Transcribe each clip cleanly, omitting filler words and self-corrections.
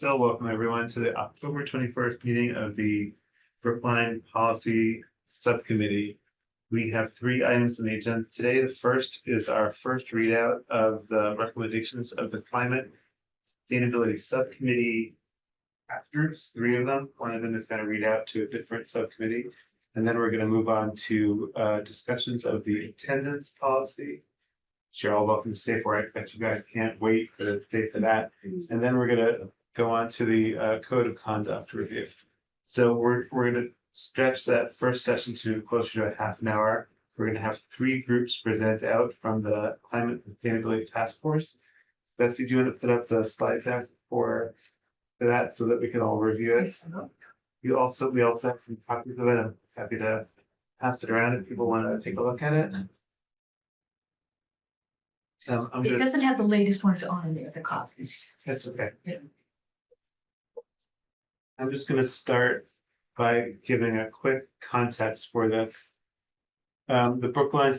So welcome everyone to the October 21st meeting of the Brookline Policy Subcommittee. We have 3 items on the agenda today. The first is our first readout of the recommendations of the Climate Sustainability Subcommittee groups, 3 of them. One of them is going to read out to a different subcommittee. And then we're going to move on to discussions of the attendance policy. You're all welcome to stay for it, but you guys can't wait to stay for that. And then we're going to go on to the code of conduct review. So we're going to stretch that first session to closer to a half an hour. We're going to have 3 groups present out from the Climate Sustainability Task Force. Betsy, do you want to put up the slide deck for that so that we can all review it? We also have some copies of it. I'm happy to pass it around if people want to take a look at it. It doesn't have the latest ones on there, the copies. That's okay. Yeah. I'm just going to start by giving a quick context for this. The Brookline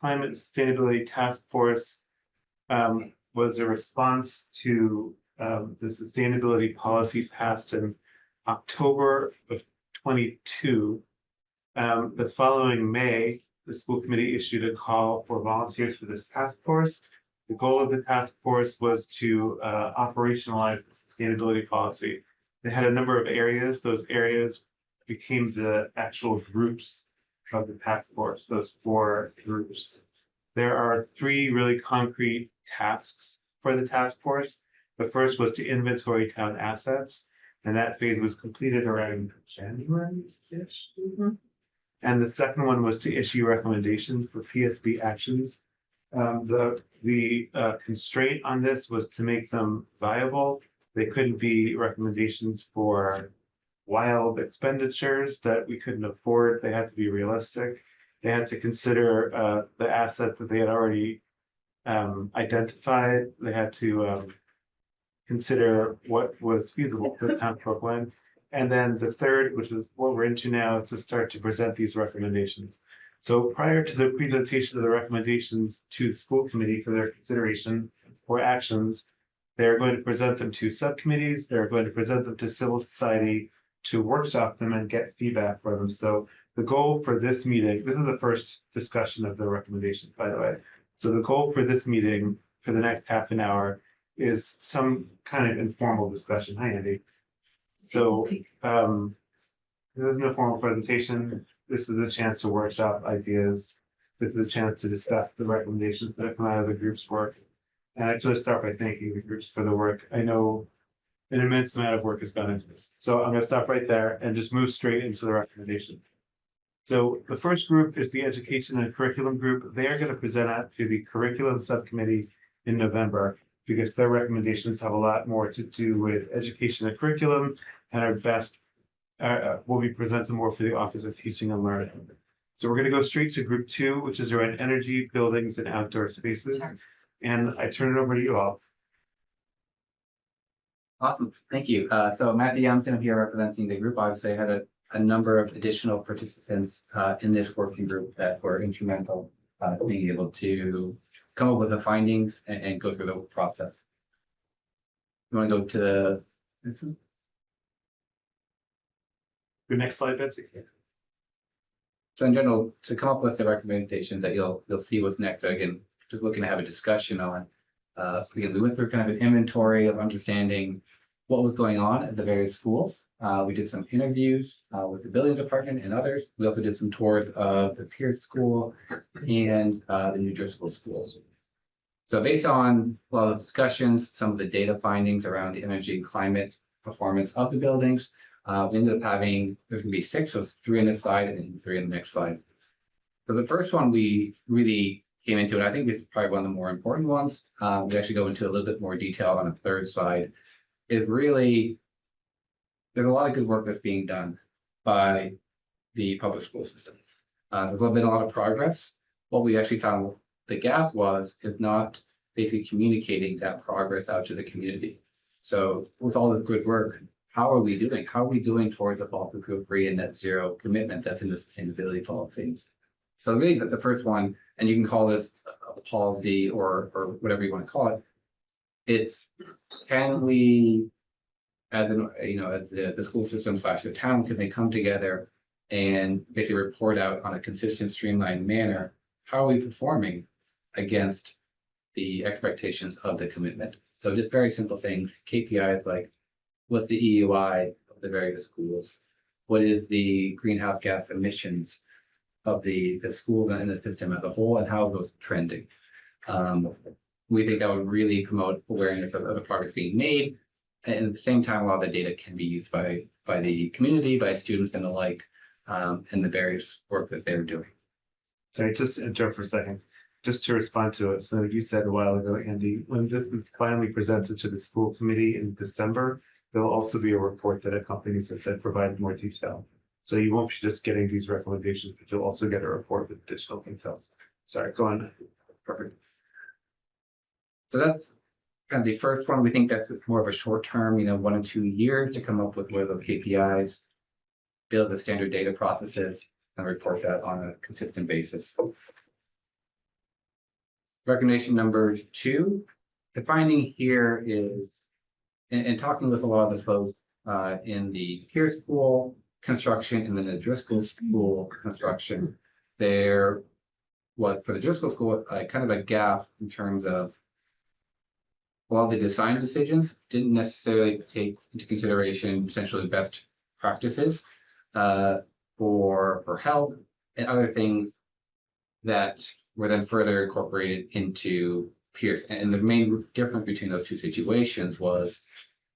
Climate Sustainability Task Force was a response to the sustainability policy passed in October of 22. The following May, the school committee issued a call for volunteers for this task force. The goal of the task force was to operationalize the sustainability policy. They had a number of areas. Those areas became the actual groups of the task force, those 4 groups. There are 3 really concrete tasks for the task force. The first was to inventory town assets, and that phase was completed around January-ish. And the second one was to issue recommendations for PSB actions. The constraint on this was to make them viable. They couldn't be recommendations for wild expenditures that we couldn't afford. They had to be realistic. They had to consider the assets that they had already identified. They had to consider what was feasible for the town of Brookline. And then the third, which is what we're into now, is to start to present these recommendations. So prior to the presentation of the recommendations to the school committee for their consideration or actions, they're going to present them to subcommittees. They're going to present them to civil society to workshop them and get feedback for them. So the goal for this meeting, this is the first discussion of the recommendations, by the way. So the goal for this meeting for the next half an hour is some kind of informal discussion. Hi, Andy. So this isn't a formal presentation. This is a chance to workshop ideas. This is a chance to discuss the recommendations that have come out of the group's work. And I just want to start by thanking the groups for the work. I know an immense amount of work has gone into this. So I'm going to stop right there and just move straight into the recommendations. So the first group is the education and curriculum group. They are going to present out to the curriculum subcommittee in November, because their recommendations have a lot more to do with education and curriculum, and are best will be presented more for the Office of Teaching and Learning. So we're going to go straight to group 2, which is around energy, buildings, and outdoor spaces. Sure. And I turn it over to you all. Awesome, thank you. So Matthew Youngton here representing the group. Obviously, I had a number of additional participants in this working group that were instrumental being able to come up with the findings and go through the process. You want to go to the next one? The next slide, Betsy. So in general, to come up with the recommendations that you'll see what's next. So again, just looking to have a discussion on. We went through kind of an inventory of understanding what was going on at the various schools. We did some interviews with the building department and others. We also did some tours of the Pierce School and the New Driscoll schools. So based on a lot of discussions, some of the data findings around the energy and climate performance of the buildings, we ended up having, there's going to be 6, so 3 on this slide and then 3 on the next slide. So the first one we really came into, and I think this is probably one of the more important ones, we actually go into a little bit more detail on the third slide, is really, there's a lot of good work that's being done by the public school system. There's been a lot of progress. What we actually found the gap is not basically communicating that progress out to the community. So with all the good work, how are we doing? How are we doing towards the fossil fuel-free and net zero commitment that's in the sustainability policies? So really the first one, and you can call this a policy or whatever you want to call it, it's can we as the school system / the town, can they come together and basically report out on a consistent, streamlined manner, how are we performing against the expectations of the commitment? So just very simple things, KPIs like what's the EUI of the various schools? What is the greenhouse gas emissions of the school and the system as a whole, and how are those trending? We think that would really promote awareness of the progress being made. And at the same time, a lot of the data can be used by the community, by students and the like, and the various work that they're doing. Sorry, just to interrupt for a second, just to respond to it. So you said a while ago, Andy, when this is finally presented to the school committee in December, there'll also be a report that accompanies it that provides more detail. So you won't be just getting these recommendations, but you'll also get a report with additional details. Sorry, go on. Perfect. So that's kind of the first one. We think that's more of a short term, 1 or 2 years to come up with what are the KPIs, build the standard data processes, and report that on a consistent basis. Recommendation number 2, the finding here is, and talking with a lot of the folks in the Pierce School construction and then the Driscoll School construction, there was, for the Driscoll School, kind of a gap in terms of, while the design decisions didn't necessarily take into consideration potentially best practices for health and other things that were then further incorporated into Pierce. And the main difference between those two situations was,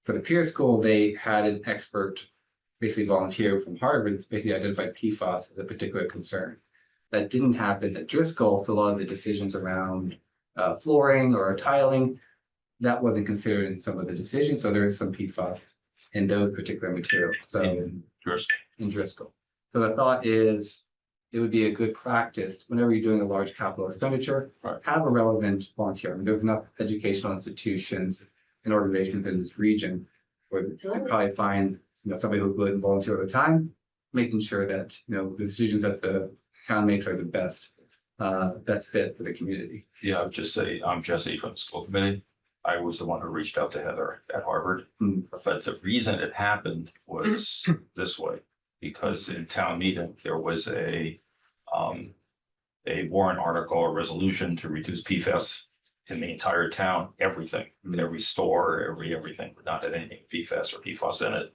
for the Pierce School, they had an expert basically volunteer from Harvard that's basically identified PFAS as a particular concern. That didn't happen at Driscoll, so a lot of the decisions around flooring or tiling, that wasn't considered in some of the decisions, so there is some PFAS in those particular materials. So in Driscoll. So the thought is, it would be a good practice whenever you're doing a large capital expenditure, have a relevant volunteer. I mean, there's enough educational institutions and organizations in this region where you probably find somebody who's willing to volunteer at a time, making sure that the decisions that the town makes are the best fit for the community. Yeah, I would just say, I'm Jesse from the school committee. I was the one who reached out to Heather at Harvard. But the reason it happened was this way, because in town meeting, there was a warrant article or resolution to reduce PFAS in the entire town, everything, every store, everything, not that anything PFAS or PFAS in it.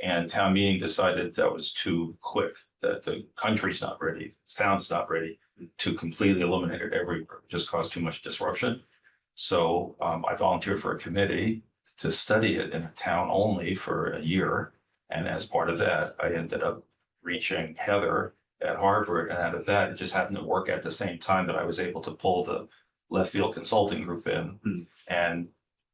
And town meeting decided that was too quick, that the country's not ready, the town's not ready to completely eliminate it everywhere. It just caused too much disruption. So I volunteered for a committee to study it in a town only for a year. And as part of that, I ended up reaching Heather at Harvard. And out of that, it just happened to work at the same time that I was able to pull the left field consulting group in. And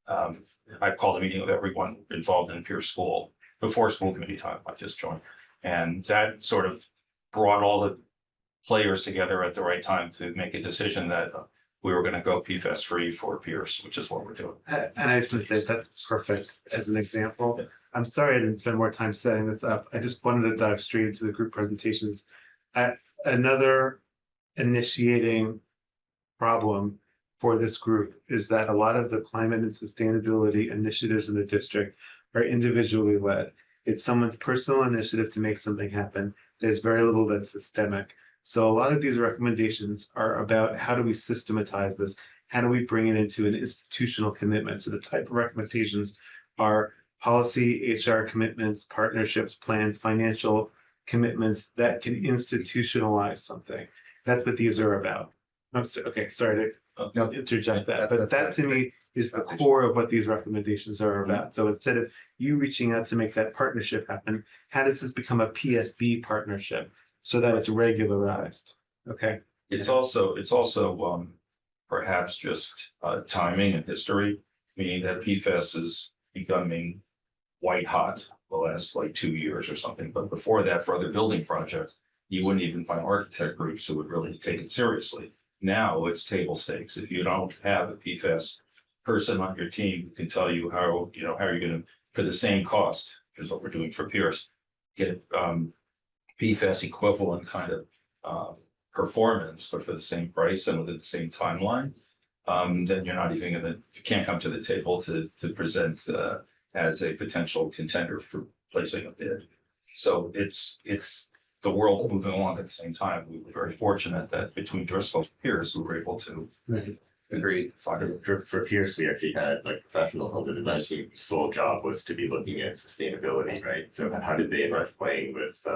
I called a meeting of everyone involved in Pierce School before school committee time. I just joined. And that sort of brought all the players together at the right time to make a decision that we were going to go PFAS free for Pierce, which is what we're doing. And I was going to say that's perfect as an example. Yeah. I'm sorry I didn't spend more time setting this up. I just wanted to dive straight into the group presentations. Another initiating problem for this group is that a lot of the climate and sustainability initiatives in the district are individually led. It's someone's personal initiative to make something happen. There's very little that's systemic. So a lot of these recommendations are about how do we systematize this? How do we bring it into an institutional commitment? So the type of recommendations are policy, HR commitments, partnerships, plans, financial commitments that can institutionalize something. That's what these are about. I'm sorry, okay, sorry to interject that, but that to me is the core of what these recommendations are about. So instead of you reaching out to make that partnership happen, how does this become a PSB partnership so that it's regularized? Okay. It's also perhaps just timing and history, meaning that PFAS is becoming white hot the last like 2 years or something. But before that, for other building projects, you wouldn't even find architect groups who would really take it seriously. Now it's table stakes. If you don't have a PFAS person on your team who can tell you how you're going to, for the same cost, which is what we're doing for Pierce, get PFAS equivalent kind of performance, but for the same price and within the same timeline, then you're not even you can't come to the table to present as a potential contender for placing a bid. So it's the world moving along at the same time. We were very fortunate that between Driscoll and Pierce, we were able to Agreed. find a For Pierce, we actually had like professionals on the design team whose sole job was to be looking at sustainability, right? So how did they end up playing with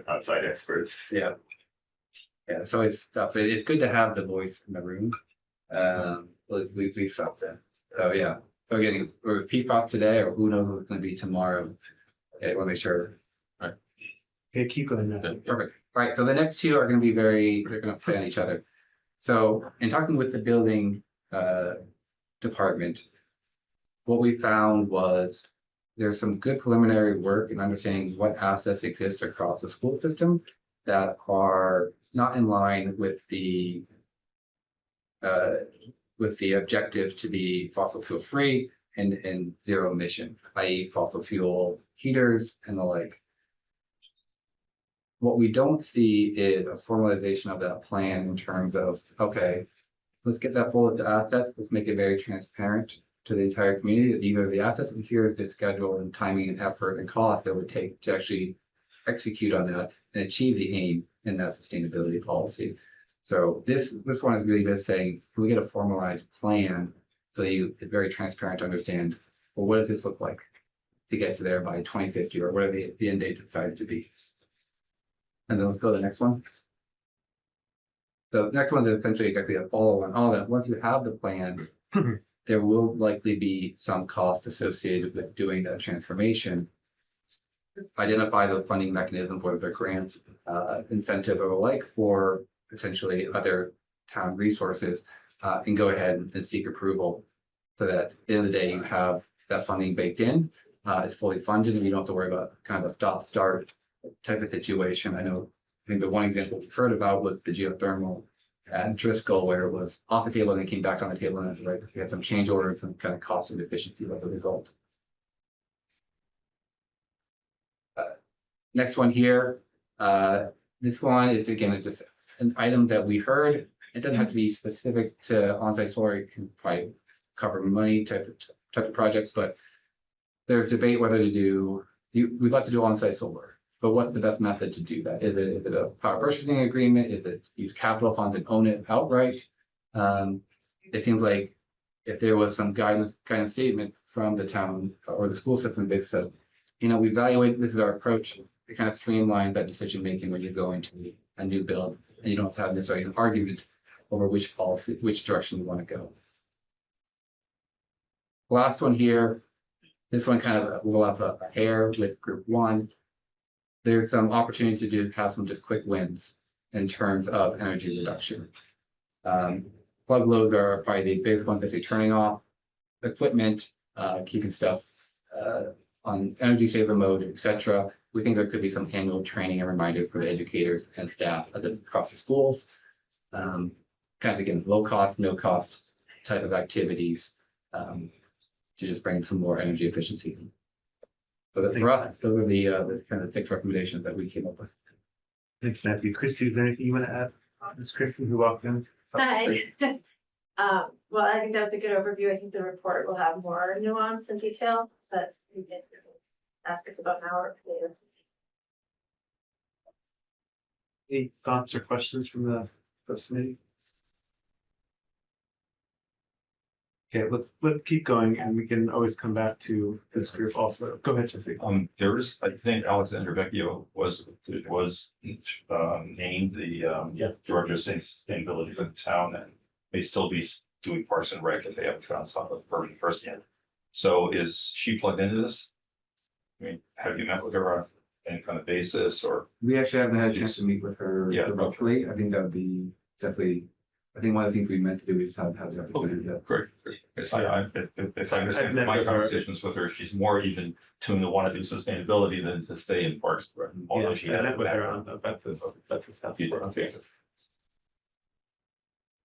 outside experts? Yeah. Yeah, it's always stuff. It's good to have the voice in the room. We felt that. So yeah. So again, we're with PFOS today, or who knows what it's going to be tomorrow. Okay, I want to make sure. Okay, keep going now. Perfect. All right. So the next two are going to be they're going to play on each other. So in talking with the building department, what we found was there's some good preliminary work in understanding what assets exist across the school system that are not in line with the objective to be fossil fuel free and zero emission, i.e. fossil fuel heaters and the like. What we don't see is a formalization of that plan in terms of, okay, let's get that bullet to assets, let's make it very transparent to the entire community. These are the assets, and here's the schedule and timing and effort and cost that would take to actually execute on that and achieve the aim in that sustainability policy. So this one is really just saying, can we get a formalized plan so it's very transparent to understand, well, what does this look like to get to there by 2050, or whatever the end date decided to be. And then let's go to the next one. The next one is essentially exactly a follow on all that. Once you have the plan, there will likely be some cost associated with doing that transformation. Identify the funding mechanism, whether they're grants, incentive or the like, or potentially other town resources, and go ahead and seek approval so that at the end of the day, you have that funding baked in, it's fully funded, and you don't have to worry about kind of a stop-start type of situation. I think the one example we heard about was the geothermal at Driscoll, where it was off the table and it came back on the table, and right, we had some change orders and kind of cost and efficiency as a result. Next one here, this one is again just an item that we heard. It doesn't have to be specific to on-site solar. It can probably cover money type of projects, but there's debate whether to do. We'd like to do on-site solar. But what's the best method to do that? Is it a power purchasing agreement? Is it use capital funds and own it outright? It seems like if there was some guidance statement from the town or the school system, they said, we evaluate, this is our approach. It kind of streamline that decision making when you're going to a new build, and you don't have necessarily an argument over which direction you want to go. Last one here, this one kind of overlaps a hair with group one. There's some opportunities to have some just quick wins in terms of energy reduction. Plug loads are probably the biggest ones, basically turning off equipment, keeping stuff on energy saver mode, etc. We think there could be some annual training and reminders for the educators and staff across the schools. Kind of again, low cost, no cost type of activities to just bring some more energy efficiency. So that's for us. Those are the kind of 6 recommendations that we came up with. Thanks, Matthew. Chrissy, is there anything you want to add? Ms. Chrissy, who walked in. Hi. Well, I think that was a good overview. I think the report will have more nuance and detail, but we can ask us about an hour later. Any thoughts or questions from the first committee? Okay, let's keep going, and we can always come back to this group also. Go ahead, Jesse. There's, I think Alexander Vecchio was named the Georgia Sustainability for the town, and may still be doing Parks and Rec if they haven't found something permanent person yet. So is she plugged into this? I mean, have you met with her on any kind of basis, or? We actually haven't had a chance to meet with her directly. I think that would be definitely. I think one of the things we meant to do is have the opportunity to. Great. If I understand my conversations with her, she's more even tuned to want to do sustainability than to stay in parks. Although she I has met with her on that's his house.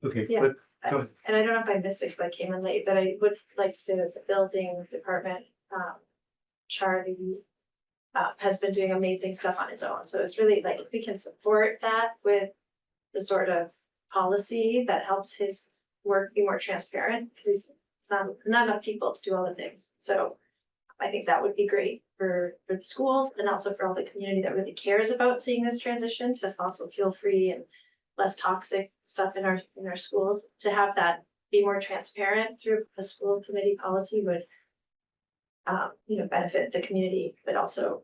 Okay, Yeah. let's go ahead. And I don't know if I missed it because I came in late, but I would like to say that the building department, Charlie, has been doing amazing stuff on his own. So it's really like, if we can support that with the sort of policy that helps his work be more transparent, because it's not enough people to do all the things. So I think that would be great for the schools and also for all the community that really cares about seeing this transition to fossil fuel free and less toxic stuff in our schools. To have that be more transparent through a school committee policy would benefit the community, but also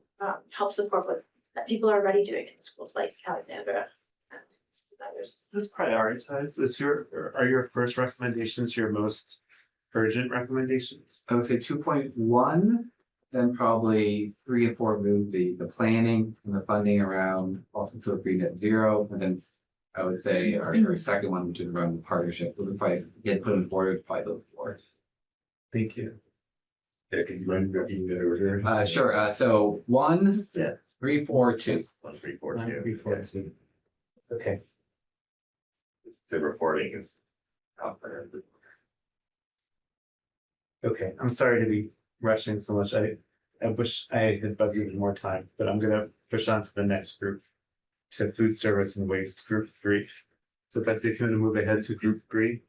help support what that people are already doing in schools like Alexandra and others. This prioritize, are your first recommendations your most urgent recommendations? I would say 2.1, then probably 3 and 4 move the planning and the funding around fossil fuel free net zero. And then I would say our second one, which is around the partnership, those would probably get put in order by those four. Thank you. Yeah, can you run that order? Sure. So 1, Yeah. 3, 4, 2. 1, 3, 4, 1, 2. 3, 4, 2. Okay. The reporting is out there. Okay, I'm sorry to be rushing so much. I wish I had budgeted more time, but I'm gonna push on to the next group. To food service and waste, group 3. So Betsy, if you want to move ahead to group 3.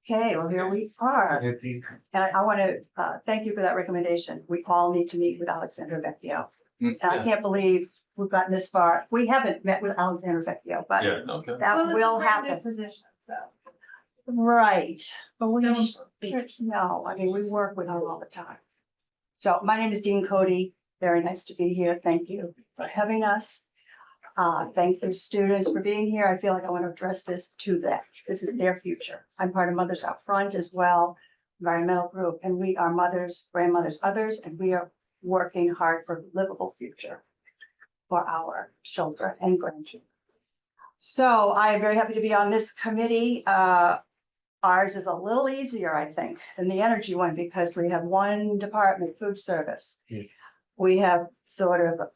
Okay, well, here we are. And I want to thank you for that recommendation. We all need to meet with Alexandra Vecchio. And I can't believe we've gotten this far. We haven't met with Alexandra Vecchio, but Yeah, okay. that will happen. Position, so. Right, but we, Don't be- no, I mean, we work with her all the time. So my name is Dean Cody. Very nice to be here. Thank you for having us. Thank you, students, for being here. I feel like I want to address this to them. This is their future. I'm part of Mothers Out Front as well, environmental group, and we are mothers, grandmothers, others, and we are working hard for a livable future for our children and grandchildren. So I am very happy to be on this committee. Ours is a little easier, I think, than the energy one because we have one department, food service. Yeah. We have sort of,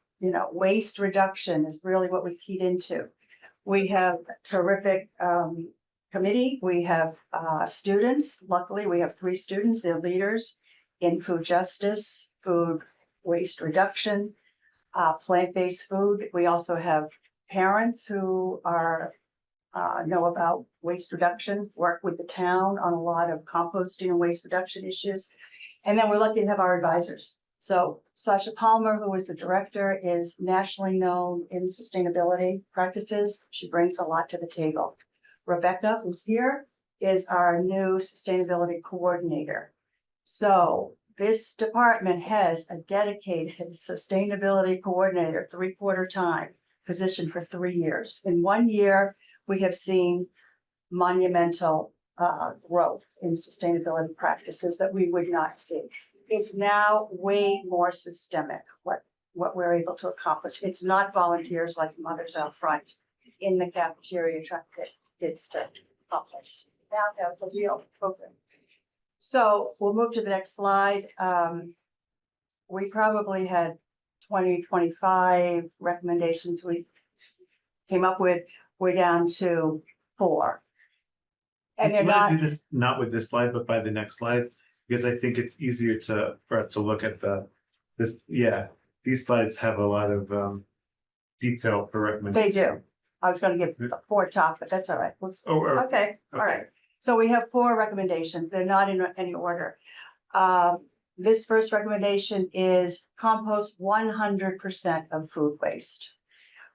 waste reduction is really what we keyed into. We have a terrific committee. We have students. Luckily, we have 3 students. They're leaders in food justice, food waste reduction, plant-based food. We also have parents who are know about waste reduction, work with the town on a lot of composting and waste reduction issues. And then we're lucky to have our advisors. So Sasha Palmer, who is the director, is nationally known in sustainability practices. She brings a lot to the table. Rebecca, who's here, is our new sustainability coordinator. So this department has a dedicated sustainability coordinator, 3/4 time position for 3 years. In 1 year, we have seen monumental growth in sustainability practices that we would not see. It's now way more systemic, what we're able to accomplish. It's not volunteers like Mothers Out Front in the cafeteria trying to get kids to accomplish. Now have a real program. So we'll move to the next slide. We probably had 20, 25 recommendations we came up with. We're down to 4. And they're You wanna not, do this, not with this slide, but by the next slide, because I think it's easier for us to look at these slides have a lot of detail for they recommendations. do. I was gonna give 4 top, but that's all right. Oh, Okay, all right. So we have 4 recommendations. They're not in any order. This first recommendation is compost 100% of food waste.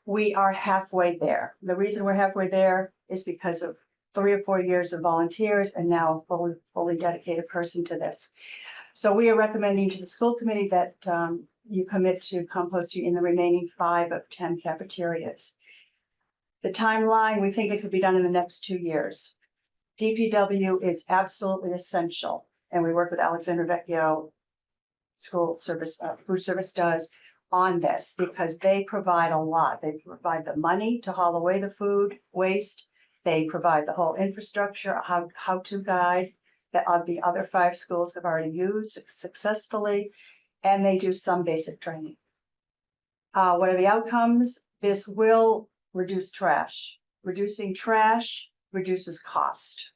We are halfway there. The reason we're halfway there is because of 3 or 4 years of volunteers and now a fully dedicated person to this. So we are recommending to the school committee that you commit to composting in the remaining 5 of 10 cafeterias. The timeline, we think it could be done in the next 2 years. DPW is absolutely essential, and we work with Alexandra Vecchio School Service, Food Service does on this because they provide a lot. They provide the money to haul away the food waste. They provide the whole infrastructure, how-to guide that the other 5 schools have already used successfully, and they do some basic training. What are the outcomes? This will reduce trash. Reducing trash reduces cost.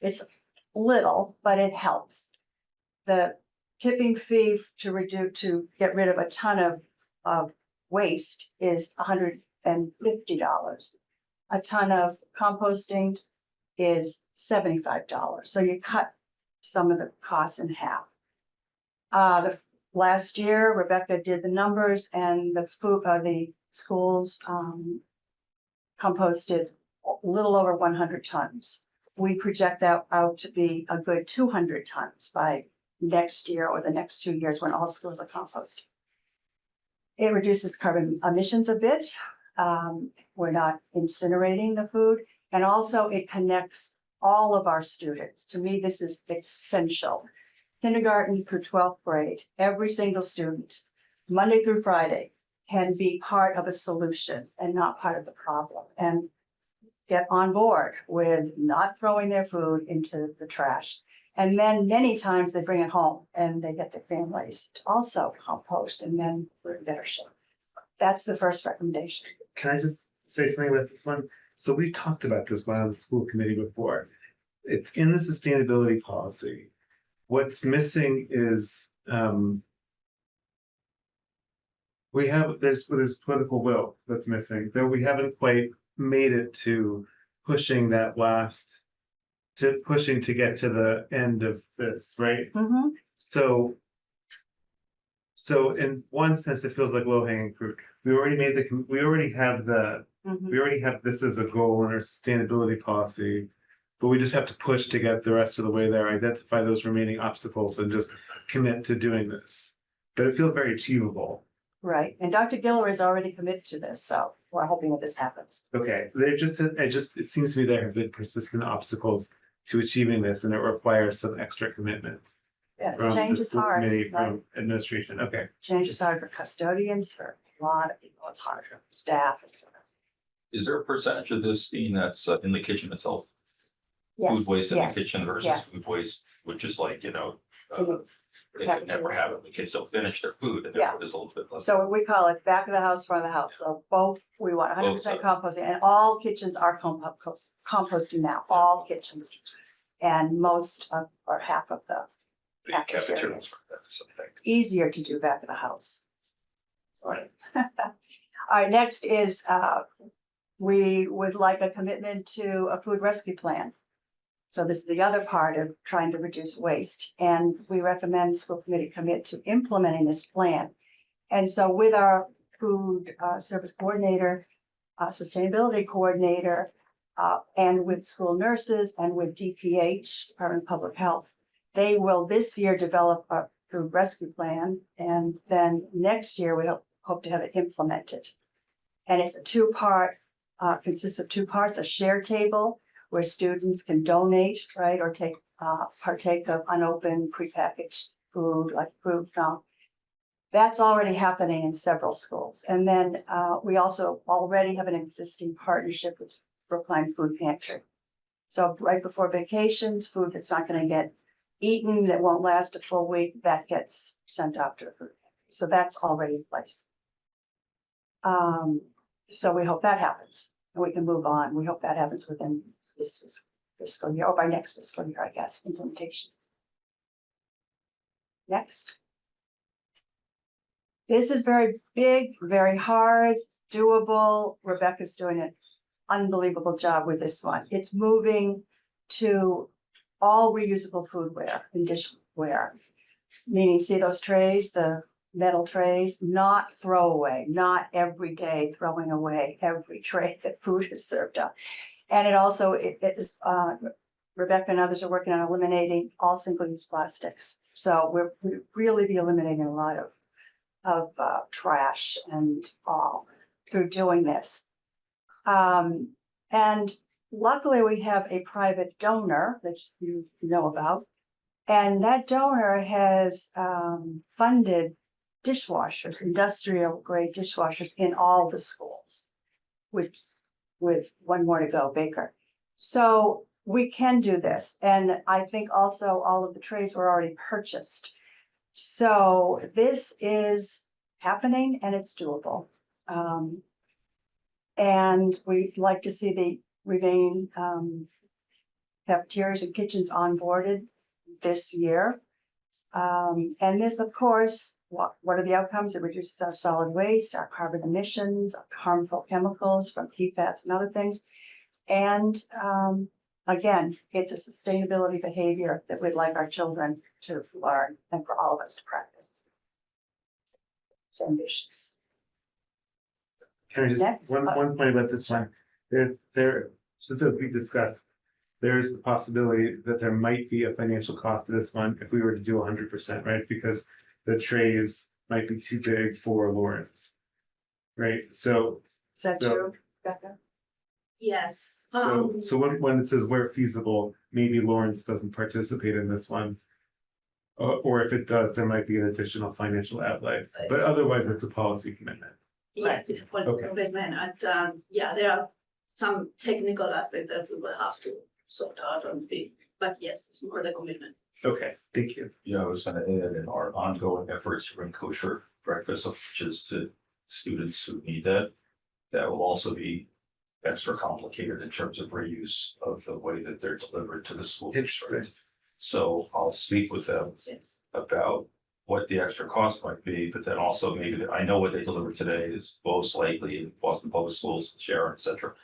It's little, but it helps. The tipping fee to get rid of a ton of waste is $150. A ton of composting is $75. So you cut some of the costs in half. Last year, Rebecca did the numbers and the schools, composted a little over 100 tons. We project that out to be a good 200 tons by next year or the next 2 years when all schools are composted. It reduces carbon emissions a bit. We're not incinerating the food, and also it connects all of our students. To me, this is essential. Kindergarten through 12th grade, every single student, Monday through Friday, can be part of a solution and not part of the problem, and get on board with not throwing their food into the trash. And then many times they bring it home and they get their families to also compost, and then we're in better shape. That's the first recommendation. Can I just say something about this one? So we talked about this one on the school committee before. It's in the sustainability policy. What's missing is, there's political will that's missing, though we haven't quite made it to pushing to get to the end of this, right? Mhm. So in one sense, it feels like low hanging fruit. We already have this as a goal in our sustainability policy, but we just have to push to get the rest of the way there, identify those remaining obstacles and just commit to doing this. But it feels very achievable. Right, and Dr. Giller is already committed to this, so we're hoping that this happens. Okay, it seems to me there have been persistent obstacles to achieving this, and it requires some extra commitment. Yeah, From change the is school hard, committee, right? from administration, okay. Change is hard for custodians, for a lot of people, it's hard for staff, etc. Is there a percentage of this being that's in the kitchen itself? Yes, Food waste in the yes, kitchen versus yes. food waste, which is like, In the they cafeteria. could never have it, the kids don't finish their food and Yeah. therefore there's a little bit less. So we call it back of the house, front of the house, so both, we want 100% sides. composting, and all kitchens are composting now, all kitchens. And most of, or half of the The cafeterias. something. It's easier to do back of the house. Sort of. All right, next is, we would like a commitment to a food rescue plan. So this is the other part of trying to reduce waste, and we recommend school committee commit to implementing this plan. And so with our food service coordinator, sustainability coordinator, and with school nurses and with DPH, Department of Public Health, they will this year develop a food rescue plan, and then next year we hope to have it implemented. And it's a two-part, consists of two parts: a share table where students can donate, right, or partake of unopened prepackaged food like fruit. That's already happening in several schools. And then we also already have an existing partnership with Brookline Food Pantry. So right before vacations, food that's not going to get eaten, that won't last a full week, that gets sent out to the food pantry. So that's already in place. So we hope that happens and we can move on. We hope that happens within this fiscal year, or by next fiscal year, I guess, implementation. Next. This is very big, very hard, doable. Rebecca's doing an unbelievable job with this one. It's moving to all reusable foodware and dishware. Meaning, see those trays, the metal trays, not throwaway, not every day throwing away every tray that food is served up. And it also, Rebecca and others are working on eliminating all single-use plastics. So we're really be eliminating a lot of trash and all through doing this. And luckily we have a private donor that you know about. And that donor has funded dishwashers, industrial grade dishwashers in all the schools, with one more to go, Baker. So we can do this. And I think also all of the trays were already purchased. So this is happening and it's doable. And we'd like to see the remaining cafeterias and kitchens onboarded this year. And this, of course, what are the outcomes? It reduces our solid waste, our carbon emissions, our harmful chemicals from PFAS and other things. And again, it's a sustainability behavior that we'd like our children to learn and for all of us to practice. It's ambitious. Can I Next. just, one point about this one, just as we discussed, there's the possibility that there might be a financial cost to this one if we were to do 100%, right? Because the trays might be too big for Lawrence. Right, so, Is that So- true, Becca? Yes. so when it says where feasible, maybe Lawrence doesn't participate in this one. Or if it does, there might be an additional financial outlay, but otherwise it's a policy commitment. Yes, it's a political Okay. commitment, and yeah, there are some technical aspects that we will have to sort out on the, but yes, it's more the commitment. Okay, thank you. Yeah, I was gonna add in our ongoing efforts to bring kosher breakfast lunches to students who need that. That will also be extra complicated in terms of reuse of the way that they're delivered to the school district. Interesting. So I'll speak with them Yes. about what the extra cost might be, but then also maybe, I know what they deliver today is most likely in Boston Public Schools, Sharon, et cetera.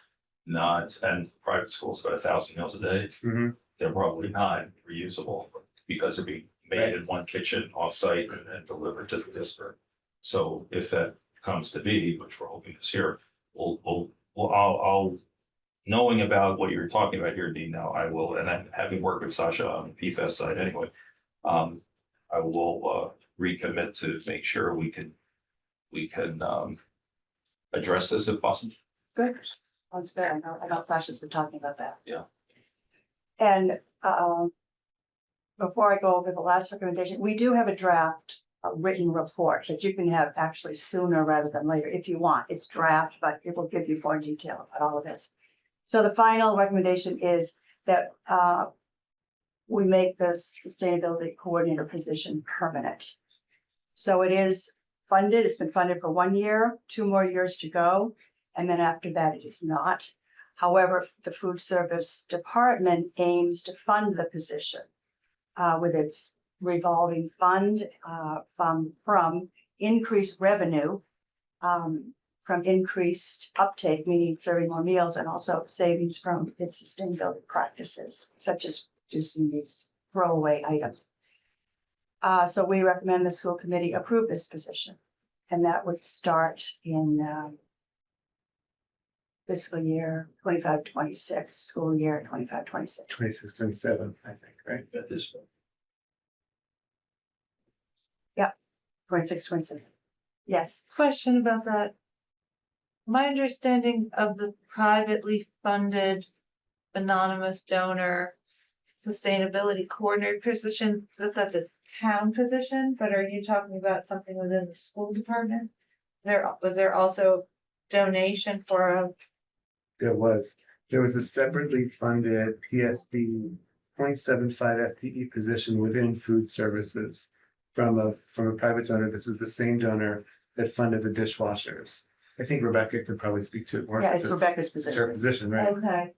Not, and private schools, about 1,000 meals a day. Mhm. They're probably not reusable because it'd be made in one kitchen offsite and then delivered to the district. So if that comes to be, which we're hoping this year, I'll knowing about what you're talking about here, Dean, now I will, and then having worked with Sasha on the PFAS side anyway, I will recommit to make sure we can address this if possible. Good. Sounds good. I know Sasha's been talking about that. Yeah. And, before I go over the last recommendation, we do have a draft, a written report that you can have actually sooner rather than later if you want. It's draft, but it will give you more detail about all of this. So the final recommendation is that, we make the sustainability coordinator position permanent. So it is funded, it's been funded for 1 year, 2 more years to go, and then after that it is not. However, the food service department aims to fund the position with its revolving fund from increased revenue, from increased uptake, meaning serving more meals, and also savings from its sustainability practices, such as reducing these throwaway items. So we recommend the school committee approve this position, and that would start in fiscal year 25-26, school year 25-26. 26, 27, I think, right? At this point. 26-27. Yes. Question about that. My understanding of the privately funded anonymous donor sustainability coordinator position, that's a town position, but are you talking about something within the school department? Was there also donation for a, There was a separately funded PSD 0.75 FTE position within food services from a private donor. This is the same donor that funded the dishwashers. I think Rebecca could probably speak to it more. Yeah, it's because Rebecca's It's her position. position, right? okay,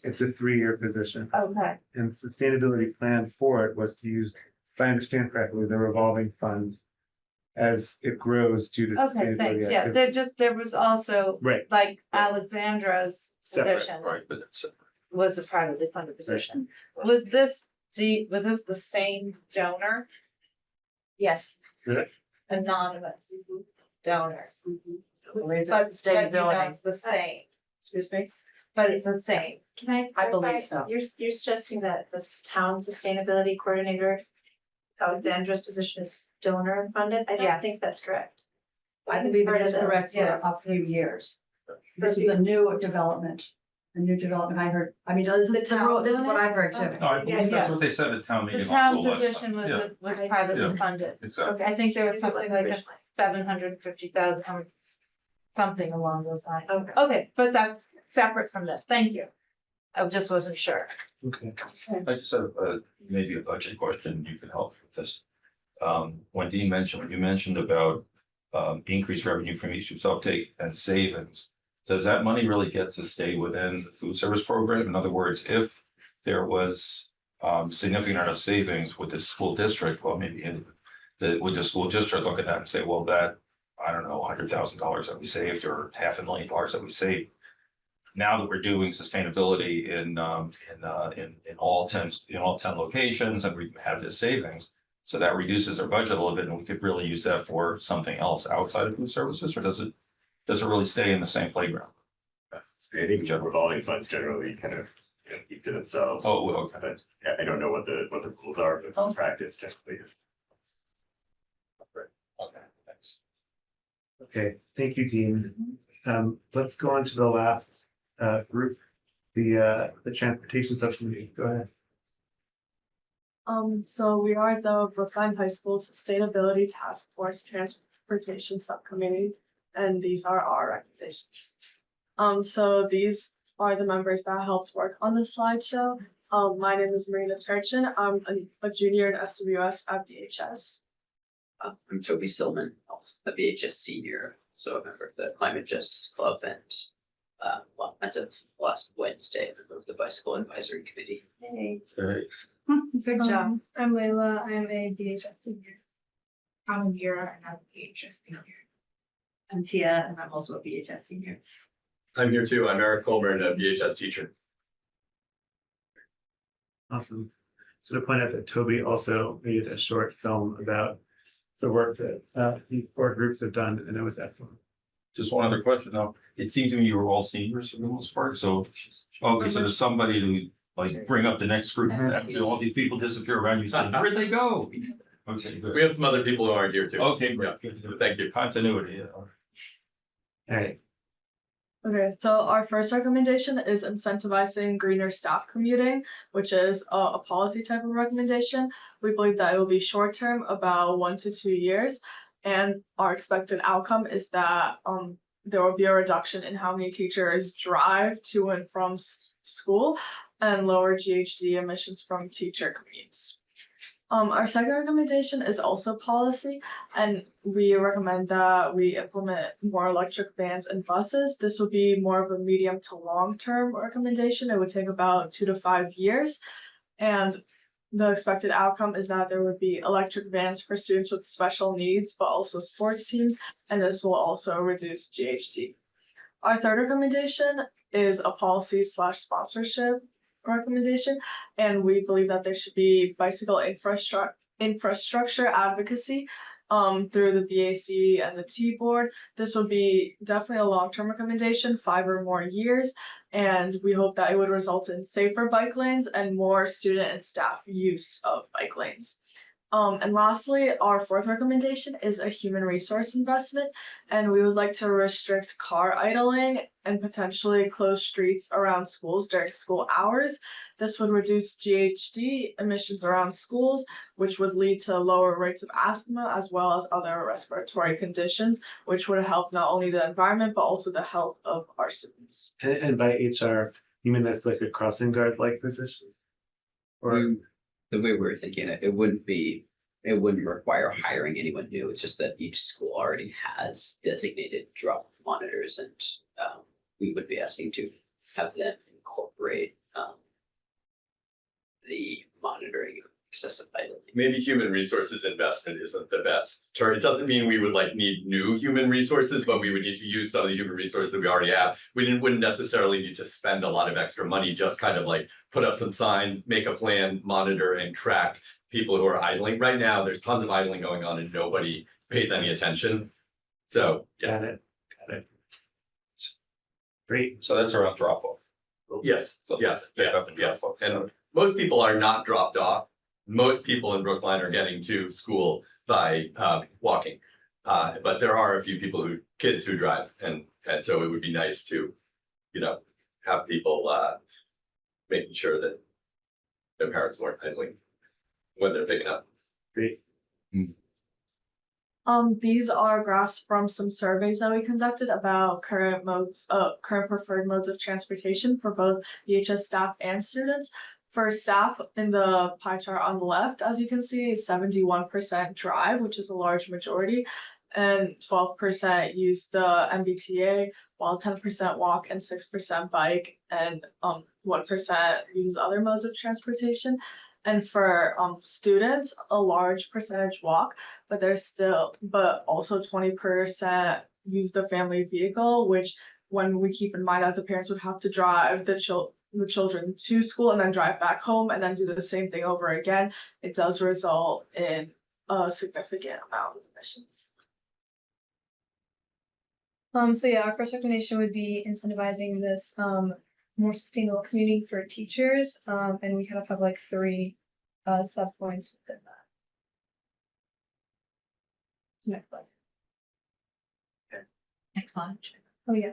It's a 3-year position. okay, And the sustainability plan for it was to use, if I understand correctly, the revolving funds as it grows due to okay, sustainability. thanks, yeah, activity. there was also, Right, like Alexandra's Separate, position Right, but it's was a privately funded position. Was this the same donor, Yes. anonymous donor? But you know Sustainability. it's the same, Excuse me? but it's the same. Can I? I believe clarify? so. You're suggesting that this town sustainability coordinator, Alexandra's position is donor funded? I don't Yes. think that's correct. I believe it is correct for Yeah. a few years. This is a new development, I heard. I mean, this is the rule, this is what I've heard too. No, I believe that's what they said at town The meeting. town also last position time. was, Yeah, was I see. privately Yeah. funded. exactly. I think there was Maybe it something wasn't like a originally. 750,000, something along those lines. Okay. Okay, but that's separate from this. Thank you. I just wasn't sure. okay. I just have maybe a budget question, you can help with this. When you mentioned about increased revenue from each use uptake and savings. Does that money really get to stay within the food service program? In other words, if there was significant amount of savings with the school district, well, maybe would the school district look at that and say, well, that, I don't know, $100,000 that we saved or $500,000 that we saved now that we're doing sustainability in all 10 locations, and we have this savings. So that reduces our budget a little bit, and we could really use that for something else outside of food services, or does it really stay in the same playground? I think revolving funds generally kind of, keep to themselves. Oh, okay. But I don't know what the rules are, but in practice generally is. Okay, thanks. Okay, thank you, Dean. Let's go on to the last group, the transportation subcommittee. Go ahead. So we are the Brookline High School Sustainability Task Force Transportation Subcommittee, and these are our recommendations. So these are the members that helped work on the slideshow. My name is Marina Turchin. I'm a junior in SWS at BHS. I'm Toby Silman, also a BHS senior, so a member of the Climate Justice Club, and well, as of last Wednesday, a member of the Bicycle Advisory Committee. Hey, Good job. I'm Layla. I'm a BHS senior. I'm Amira, and I'm a BHS senior. I'm Tia, and I'm also a BHS senior. I'm here too. I'm Eric Colburn, a VHS teacher. Awesome. So to point out that Toby also made a short film about the work that these 4 groups have done, and it was excellent. Just one other question though. It seemed to me you were all seniors for the most part, so, okay, so there's somebody to like bring up the next group, and all these people disappear around you, saying, where'd they go? Okay, We good. have some other people who aren't here too. Okay, great. Good. Thank you. Continuity, yeah. All right. Okay, so our first recommendation is incentivizing greener staff commuting, which is a policy type of recommendation. We believe that it will be short term, about 1 to 2 years, and our expected outcome is that there will be a reduction in how many teachers drive to and from school, and lower GHG emissions from teacher commutes. Our second recommendation is also policy, and we recommend that we implement more electric vans and buses. This would be more of a medium to long-term recommendation. It would take about 2 to 5 years. And the expected outcome is that there would be electric vans for students with special needs, but also sports teams, and this will also reduce GHG. Our third recommendation is a policy / sponsorship recommendation, and we believe that there should be bicycle infrastructure advocacy through the BAC and the T board. This would be definitely a long-term recommendation, 5 or more years, and we hope that it would result in safer bike lanes and more student and staff use of bike lanes. And lastly, our fourth recommendation is a human resource investment, and we would like to restrict car idling and potentially close streets around schools during school hours. This would reduce GHG emissions around schools, which would lead to lower rates of asthma as well as other respiratory conditions, which would help not only the environment but also the health of our students. And by HR, you mean that's like a crossing guard like position? Or The way we're thinking it wouldn't require hiring anyone new. It's just that each school already has designated drop monitors, and we would be asking to have them incorporate the monitoring of excessive idling. Maybe human resources investment isn't the best term. It doesn't mean we would like need new human resources, but we would need to use some of the human resources that we already have. Wouldn't necessarily need to spend a lot of extra money, just kind of like put up some signs, make a plan, monitor and track people who are idling. Right now, there's tons of idling going on and nobody pays any attention. So, yeah. got it. Great. So that's around drop off. Yes, So yes, pick yes, up and drop yes. off. And most people are not dropped off. Most people in Brookline are getting to school by walking. But there are a few kids who drive, and so it would be nice to, have people making sure that their parents weren't idling when they're picking up. Great. These are graphs from some surveys that we conducted about current preferred modes of transportation for both BHS staff and students. For staff, in the pie chart on the left, as you can see, 71% drive, which is a large majority, and 12% use the MBTA, while 10% walk and 6% bike, and 1% use other modes of transportation. And for students, a large percentage walk, but also 20% use the family vehicle, which when we keep in mind that the parents would have to drive the children to school and then drive back home and then do the same thing over again, it does result in a significant amount of emissions. So yeah, our first recommendation would be incentivizing this more sustainable commuting for teachers. And we kind of have like three sub points within that. Next slide. Next one. Oh yeah.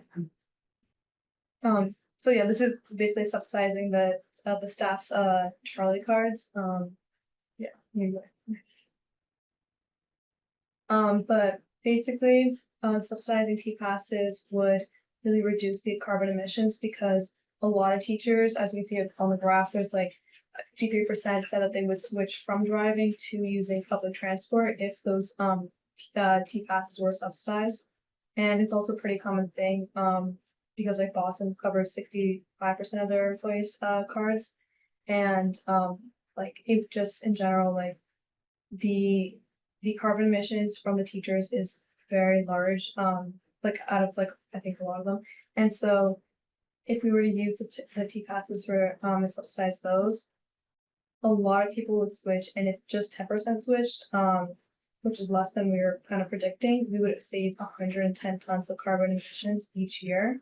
So yeah, this is basically subsidizing the staff's trolley cards. Yeah. Anyway. But basically, subsidizing T passes would really reduce the carbon emissions because a lot of teachers, as you can see on the graph, there's like 53% said that they would switch from driving to using public transport if those T passes were subsidized. And it's also a pretty common thing because like Boston covers 65% of their employees' cards. And like if just in general, like the carbon emissions from the teachers is very large, like out of like I think a lot of them. And so if we were to use the T passes for and subsidize those, a lot of people would switch, and if just 10% switched, which is less than we were kind of predicting, we would save 110 tons of carbon emissions each year.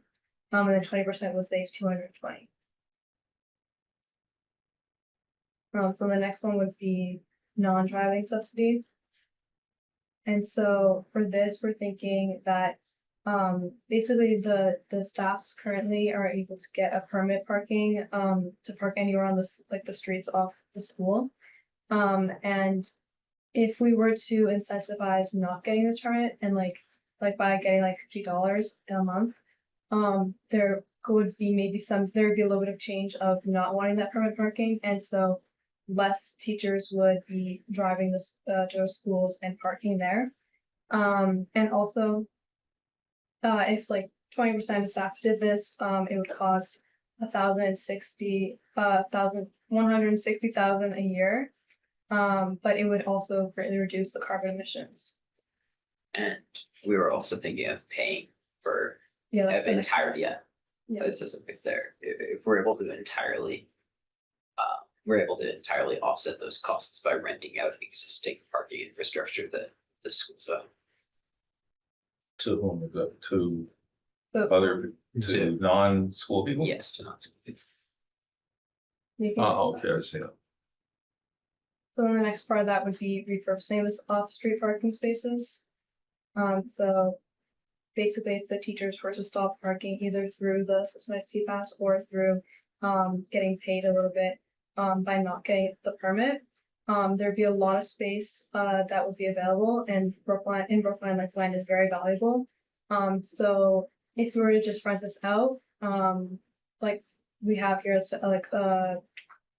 And then 20% would save 220. So the next one would be non-driving subsidy. And so for this, we're thinking that basically the staffs currently are able to get a permit parking to park anywhere on the streets off the school. And if we were to incentivize not getting this permit and like by getting like $50 a month, there could be maybe there'd be a little bit of change of not wanting that permit parking, and so less teachers would be driving to schools and parking there. And also, if like 20% of staff did this, it would cost $160,000 a year. But it would also greatly reduce the carbon emissions. And we were also thinking of paying for Yeah, like it says it there. If we're able to entirely offset those costs by renting out existing parking infrastructure that the schools have. To whom is that? To So non-school people? Yes, to not. you can- Oh, okay, I see that. So then the next part of that would be repurposing this off-street parking spaces. So basically, if the teachers were to stop parking either through the subsidized T-Pass or through getting paid a little bit by not getting the permit, there'd be a lot of space that would be available, and Brookline, like land is very valuable. So if we were to just rent this out, like we have here, so, like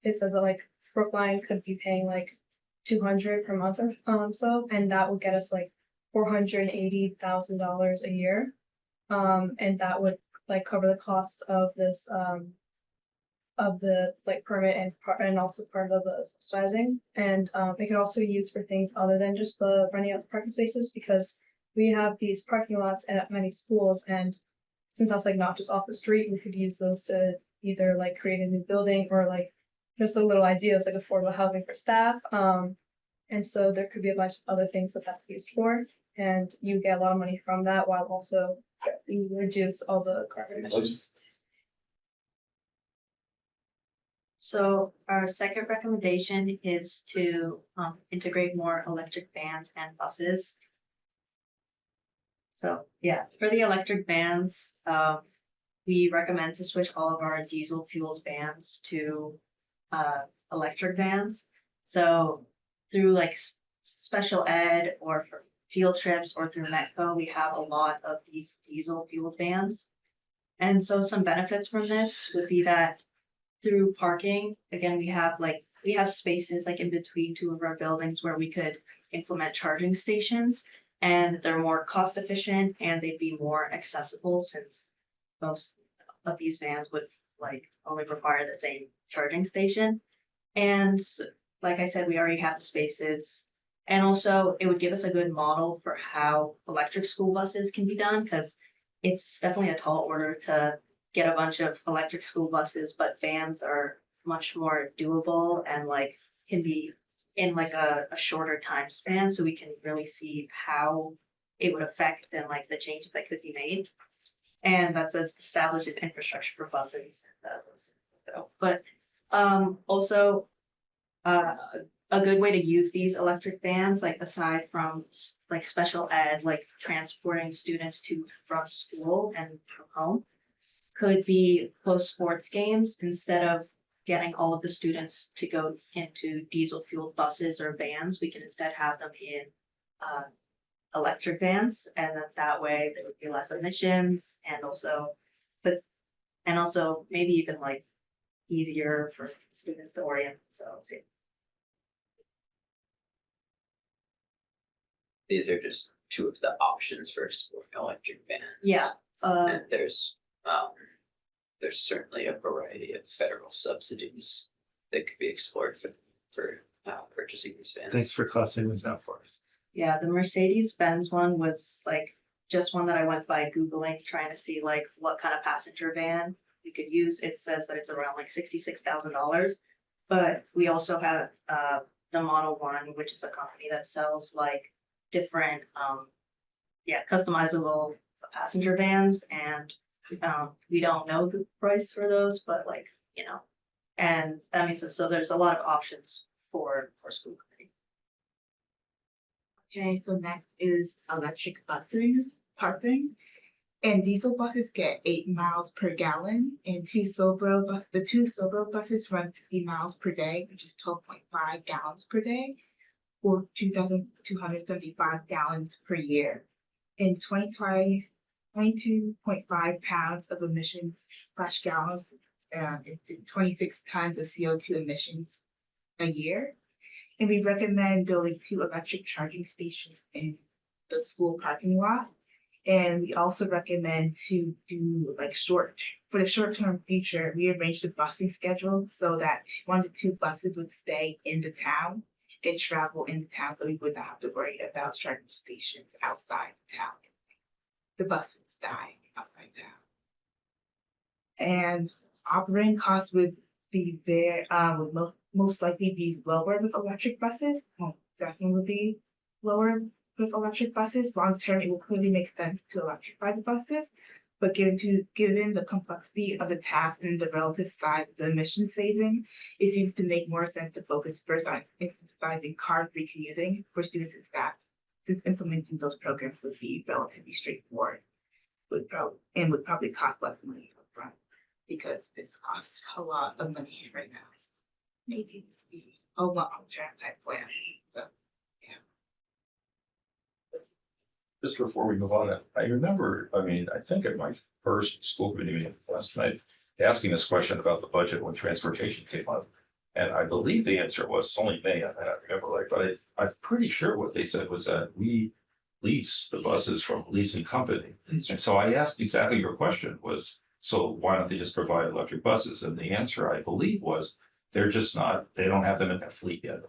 it says that like Brookline could be paying like $200 per month or so, and that would get us like $480,000 a year. And that would like cover the cost of this of the like permit and also part of the subsidizing. And it could also be used for things other than just the renting out parking spaces, because we have these parking lots at many schools, and since that's like not just off the street, we could use those to either like create a new building or like just a little idea of like affordable housing for staff. And so there could be a bunch of other things that's used for, and you get a lot of money from that while also you reduce all the carbon emissions. So our second recommendation is to integrate more electric vans and buses. So yeah, for the electric vans, we recommend to switch all of our diesel fueled vans to electric vans. So through like special ed or for field trips or through Metco, we have a lot of these diesel fueled vans. And so some benefits from this would be that through parking, again, we have spaces like in between two of our buildings where we could implement charging stations, and they're more cost efficient and they'd be more accessible since most of these vans would like only require the same charging station. And like I said, we already have the spaces, and also it would give us a good model for how electric school buses can be done, because it's definitely a tall order to get a bunch of electric school buses, but vans are much more doable and like can be in like a shorter time span, so we can really see how it would affect and like the changes that could be made. And that says establishes infrastructure for buses. But also a good way to use these electric vans, like aside from like special ed, like transporting students to from school and from home, could be close sports games instead of getting all of the students to go into diesel fueled buses or vans. We can instead have them in electric vans, and then that way there would be less emissions and also maybe even like easier for students to orient themselves. These are just two of the options for exploring electric vans. Yeah. And there's certainly a variety of federal subsidies that could be explored for purchasing these vans. Thanks for crossing this out for us. Yeah, the Mercedes-Benz one was like just one that I went by Googling, trying to see like what kind of passenger van we could use. It says that it's around like $66,000. But we also have the Model 1, which is a company that sells like different customizable passenger vans, and we don't know the price for those, but like, and that means that so there's a lot of options for school committee. Okay, so next is electric busing, parking. And diesel buses get 8 miles per gallon, and the two Sobro buses run 50 miles per day, which is 12.5 gallons per day, or 2,275 gallons per year. In 2020, 22.5 pounds of emissions / gallons is 26 tons of CO2 emissions a year. And we recommend building 2 electric charging stations in the school parking lot. And we also recommend to do like for the short-term future, rearrange the busing schedule so that 1 to 2 buses would stay in the town and travel in the town, so we would not have to worry about charging stations outside the town. The buses dying outside town. And operating costs would be would most likely be lower with electric buses. Definitely be lower with electric buses. Long term, it will clearly make sense to electrify the buses, but given the complexity of the task and the relative size of the emission saving, it seems to make more sense to focus first on incentivizing car-free commuting for students and staff, since implementing those programs would be relatively straightforward, would probably cost less money upfront, because this costs a lot of money right now. So maybe this would be a long-term type plan. So Just before we move on, I remember, I think at my first school committee meeting last night, asking this question about the budget when transportation came up. And I believe the answer was, it's only May, I don't remember right, but I'm pretty sure what they said was that we lease the buses from a leasing company. And so I asked exactly your question was, so why don't they just provide electric buses? And the answer, I believe, was they don't have them in their fleet yet.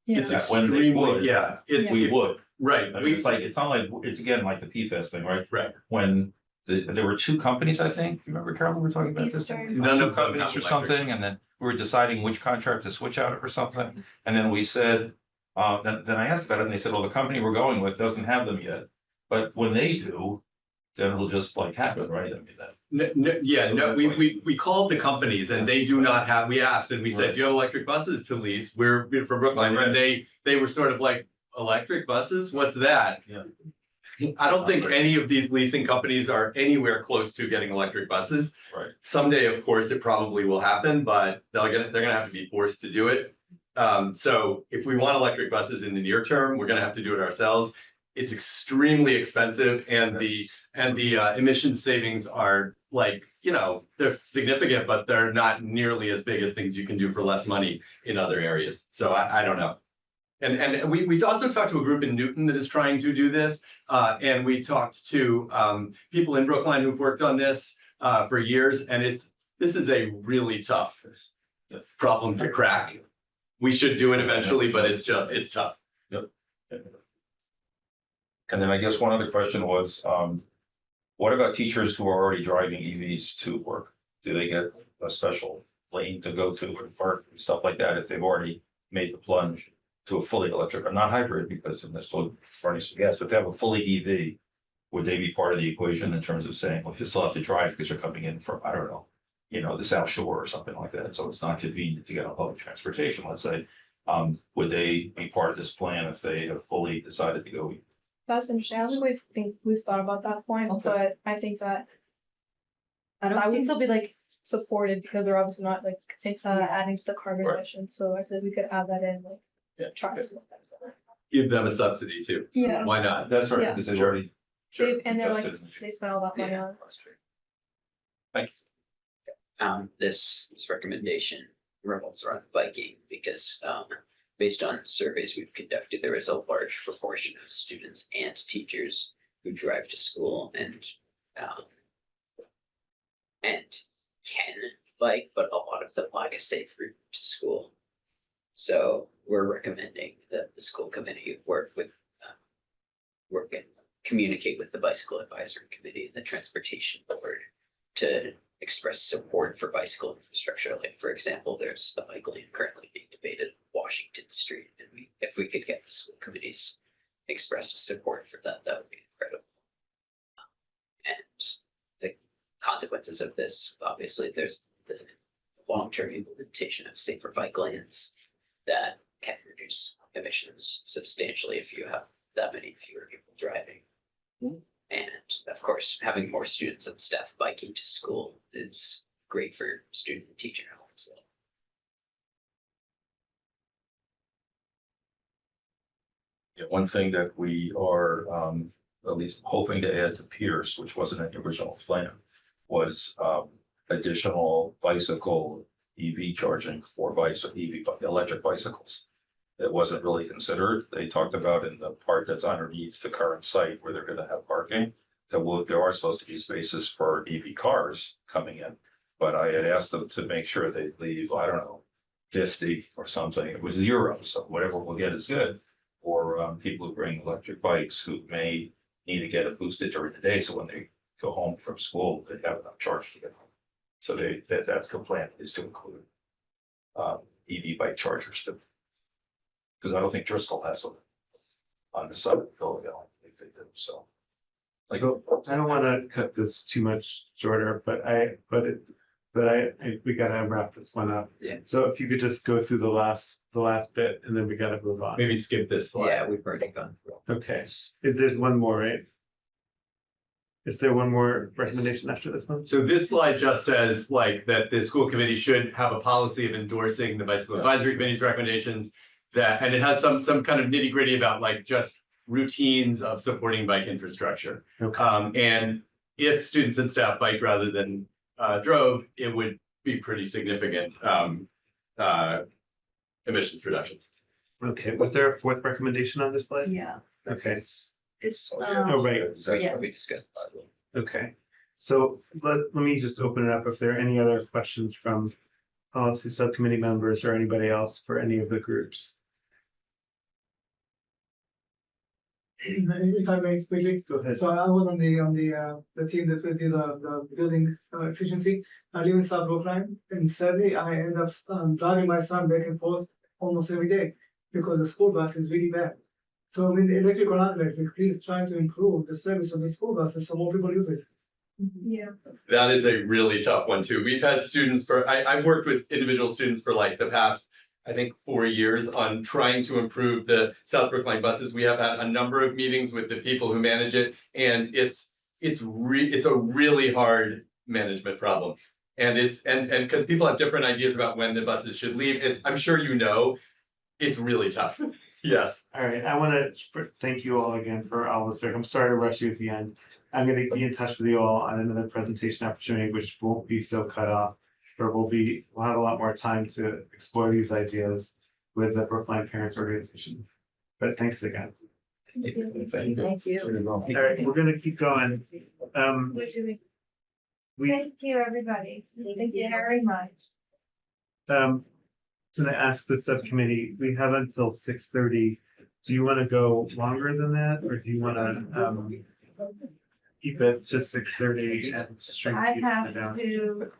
It's That when they extremely, would, yeah, We would. right. It's not like, it's again like the PFAS thing, right? Right. When there were 2 companies, I think, remember Carol, we were talking about this? Eastern. None of them 2 companies have or electric. something, and then we were deciding which contract to switch out or something. And then we said, then I asked about it and they said, well, the company we're going with doesn't have them yet. But when they do, then it'll just like happen, right? We called the companies and they do not have, we asked and we said, Right. do you have electric buses to lease? We're from Brookline, and they were sort of like, electric buses, what's that? Yeah. I don't think any of these leasing companies are anywhere close to getting electric buses. Right. Someday, of course, it probably will happen, but they're gonna have to be forced to do it. So if we want electric buses in the near term, we're gonna have to do it ourselves. It's extremely expensive, and the emission savings are like, they're significant, but they're not nearly as big as things you can do for less money in other areas. So I don't know. And we also talked to a group in Newton that is trying to do this. And we talked to people in Brookline who've worked on this for years. And this is a really tough problem to crack. We should do it eventually, but it's tough. Yep. And then I guess one other question was, What about teachers who are already driving EVs to work? Do they get a special lane to go to or park and stuff like that if they've already made the plunge to a fully electric, or not hybrid, because they're still burning some gas, but if they have a fully EV, would they be part of the equation in terms of saying, well, you still have to drive because you're coming in from, I don't know, the South Shore or something like that, so it's not convenient to get on public transportation, let's say. Would they be part of this plan if they have fully decided to go? That's interesting. I don't think we've thought about that point, Okay. but I think that I don't that would think, still be like supported because they're obviously not like adding to the carbon Right. emissions. So I feel like we could add that in, like Yeah, try okay. to. Give them a subsidy too. Yeah. Why not? That's right, Yeah. because they've already. And they're like, invested in the- they spent all that money on. Thank you. This recommendation revolves around biking because, based on surveys we've conducted, there is a large proportion of students and teachers who drive to school and can bike, but a lot of them lack a safe route to school. So we're recommending that the school committee work and communicate with the bicycle advisory committee and the transportation board to express support for bicycle infrastructure. Like, for example, there's a bike lane currently being debated on Washington Street, and if we could get the school committees express support for that, that would be incredible. And the consequences of this, obviously, there's the long-term implementation of safer bike lanes that can reduce emissions substantially if you have that many fewer people driving. And of course, having more students and staff biking to school is great for student and teacher health as well. Yeah, one thing that we are at least hoping to add to Pierce, which wasn't in the original plan, was additional bicycle EV charging for electric bicycles. It wasn't really considered. They talked about in the part that's underneath the current site where they're gonna have parking, that there are supposed to be spaces for EV cars coming in. But I had asked them to make sure they leave, I don't know, 50 or something. It was 0, so whatever we'll get is good. Or people who bring electric bikes who may need to get it boosted during the day, so when they go home from school, they have enough charge to get home. So that's the plan, is to include EV bike chargers too. Because I don't think Driscoll has them on the side of Philadelphia. I think they do, so. Like, So I don't want to cut this too much shorter, but we gotta wrap this one up. Yeah. So if you could just go through the last bit and then we gotta move on. Maybe skip this slide. Yeah, we've already gone through. Okay, there's one more, right? Is there one more recommendation after this one? So this slide just says like that the school committee should have a policy of endorsing the bicycle advisory committee's recommendations. And it has some kind of nitty gritty about like just routines of supporting bike infrastructure. Okay. And if students and staff bike rather than drove, it would be pretty significant emissions reductions. Okay, was there a fourth recommendation on this slide? yeah, Okay, it's, oh, right, Yeah. We discussed this. okay. So let me just open it up if there are any other questions from policy subcommittee members or anybody else for any of the groups. If I may quickly, Go ahead. so I was on the team that did the building efficiency. I live in South Brookline, and sadly, I end up driving my son back and forth almost every day because the school bus is really bad. So with electric or not electric, please try to improve the service of the school buses so more people use it. Yeah. That is a really tough one too. We've had students I've worked with individual students for like the past, I think, 4 years on trying to improve the South Brookline buses. We have had a number of meetings with the people who manage it, and it's a really hard management problem. And and because people have different ideas about when the buses should leave, I'm sure it's really tough. Yes. All right, I want to thank you all again for all this work. I'm sorry to rush you at the end. I'm going to be in touch with you all on another presentation opportunity, which won't be so cut off. But we'll have a lot more time to explore these ideas with the Brookline Parents Organization. But thanks again. thank you. All right, we're gonna keep going. We Thank you, everybody. Thank you very much. gonna ask the subcommittee, we have until 6:30. Do you want to go longer than that, or do you want to keep it to 6:30 and shrink I it have down.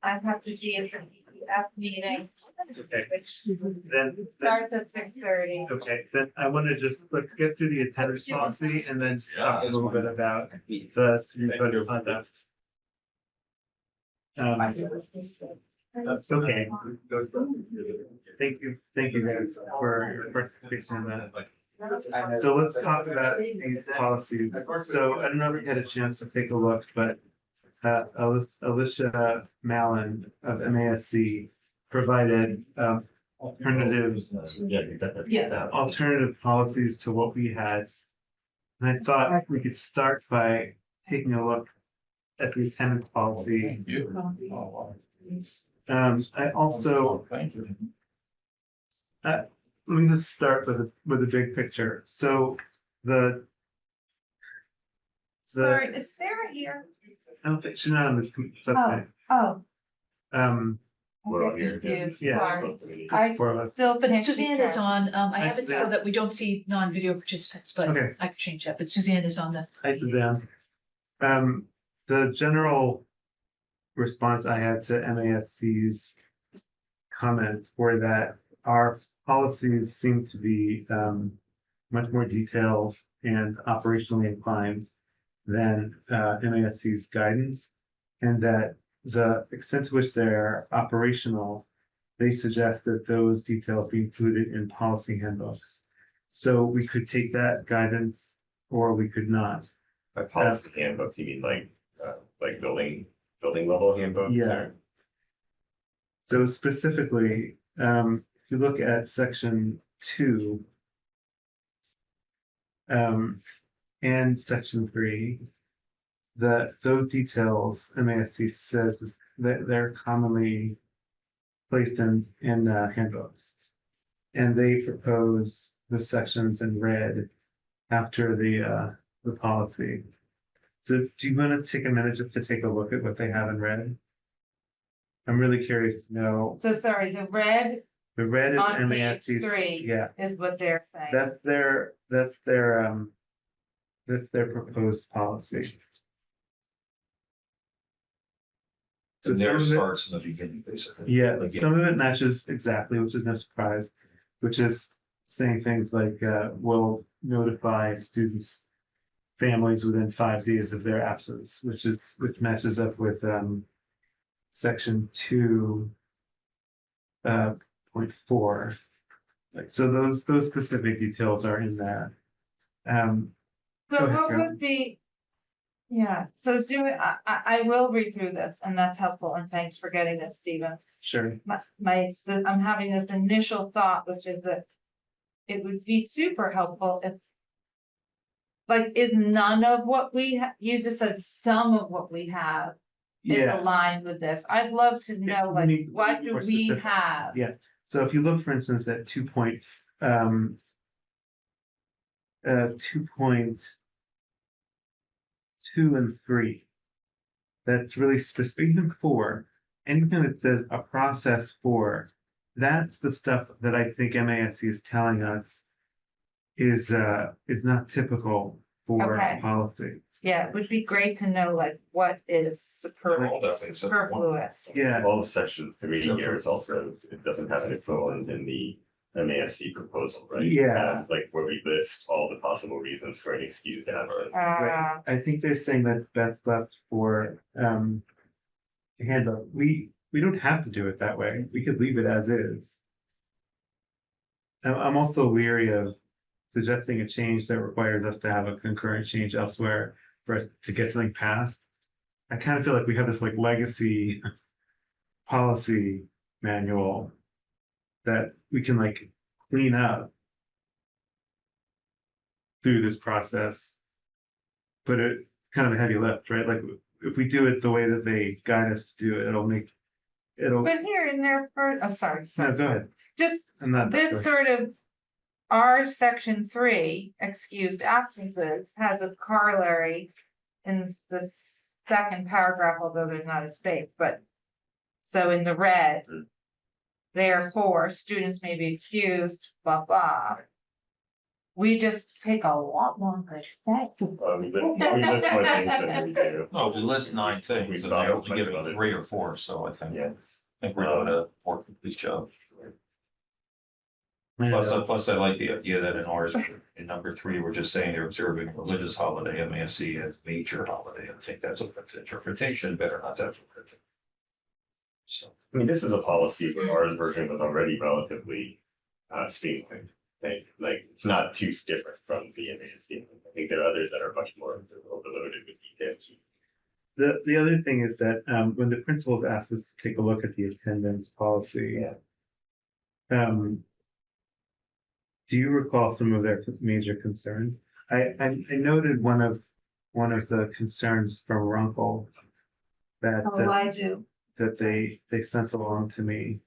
I have to be at the EF meeting, Okay, which then, starts at 6:30. okay, then I want to just, let's get through the attendance policy and then talk a little bit about the student code of conduct. Okay. Thank you guys for your participation in that. So let's talk about these policies. So I don't know if you had a chance to take a look, but Alicia Mallon of MASC provided alternative policies to what we had. And I thought we could start by taking a look at the attendance policy. I also, let me just start with a big picture. So Sorry, is Sarah here? I don't think she's not on this subject. Oh, Um, I'm getting confused, Yeah. sorry. I four of us. still. But can't Suzanne keep is track. on, I Hi, have it so Suzanne. that we don't see non-video participants, but Okay. I can change that, but Suzanne is on the. Hi, Suzanne. The general response I had to MASC's comments were that our policies seem to be much more detailed and operationally inclined than MASC's guidance, and that the extent to which they're operational, they suggest that those details be included in policy handbooks. So we could take that guidance or we could not. By policy handbook, you mean like building level handbook? Yeah. So specifically, if you look at section 2 and section 3, those details, MASC says that they're commonly placed in handbooks. And they propose the sections in red after the policy. So do you want to take a minute just to take a look at what they have in red? I'm really curious to know. So sorry, the red The red is on page MASC's. 3 Yeah, is what they're saying. that's their proposed policy. So And some there of it, starts in the beginning, basically. yeah, Like, some of it matches exactly, which is no surprise, which is saying things like, we'll notify students' families within 5 days of their absence, which matches up with, section 2, 0.4. Like, so those specific details are in that. So Go ahead, what Carol. would be? Yeah, so I will read through this and that's helpful and thanks for getting this, Stephen. Sure. I'm having this initial thought, which is that it would be super helpful if. Like, is none of what you just said some of what we have is Yeah. aligned with this. I'd love to know, we like, need what do more we specific. have? Yeah. So if you look, for instance, at 2.2 and 3, that's really specific. Even 4, anything that says a process for, that's the stuff that I think MASC is telling us is not typical for Okay. policy. Yeah, it would be great to know, like, what is All that makes sense. superfluous. Yeah. All of section 3 here is also, it doesn't have an equivalent in the MASC proposal, right? Yeah. Like where we list all the possible reasons for an excused absence. Right. I think they're saying that's best left for the handbook. We don't have to do it that way. We could leave it as is. I'm also leery of suggesting a change that requires us to have a concurrent change elsewhere for us to get something passed. I kind of feel like we have this like legacy policy manual that we can like clean up through this process. But it's kind of a heavy lift, right? Like if we do it the way that they guide us to do it, it'll. But here in their first, oh, sorry. No, go ahead. Just I'm not. this sort of, our section 3, excused absences, has a corollary in the second paragraph, although there's not a space, but. So in the red, therefore, students may be excused, blah, blah. we just take a lot longer to say. We list more things than we do. No, we list 9 things and they only give it 3 or 4, so I think, Yeah. I think we're doing a more complete job. I Plus, know. plus I like the idea that in ours, in number 3, we're just saying they're observing a religious holiday, MASC as major holiday. I think that's a interpretation, better not to have. So, I mean, this is a policy, but our version was already relatively streamlined. Like, it's not too different from the MASC. I think there are others that are much more overloaded with details. The other thing is that when the principals asked us to take a look at the attendance policy. Do you recall some of their major concerns? I noted one of the concerns from Runkle that Oh, I do. that they sent along to me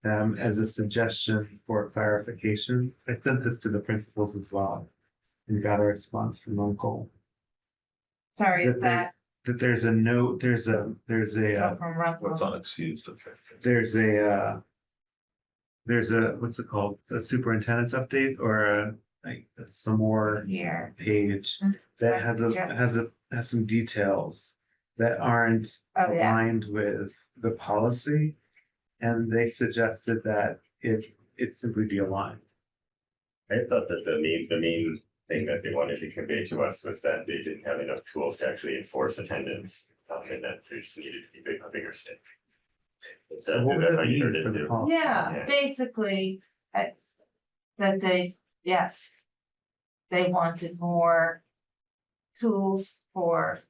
as a suggestion for clarification. I sent this to the principals as well and got a response from Runkle. Sorry, That there's a note, there's a from Russell. what's unexcused, okay. there's a what's it called, a superintendent's update or some more Here. page Mhm. that has some details that aren't Oh, yeah. aligned with the policy, and they suggested that it simply be aligned. I thought that the main thing that they wanted to convey to us was that they didn't have enough tools to actually enforce attendance, and that there just needed to be a bigger stick. Is So what that would how that you heard mean it for the too? policy? Yeah, basically, that they, yes. They wanted more tools for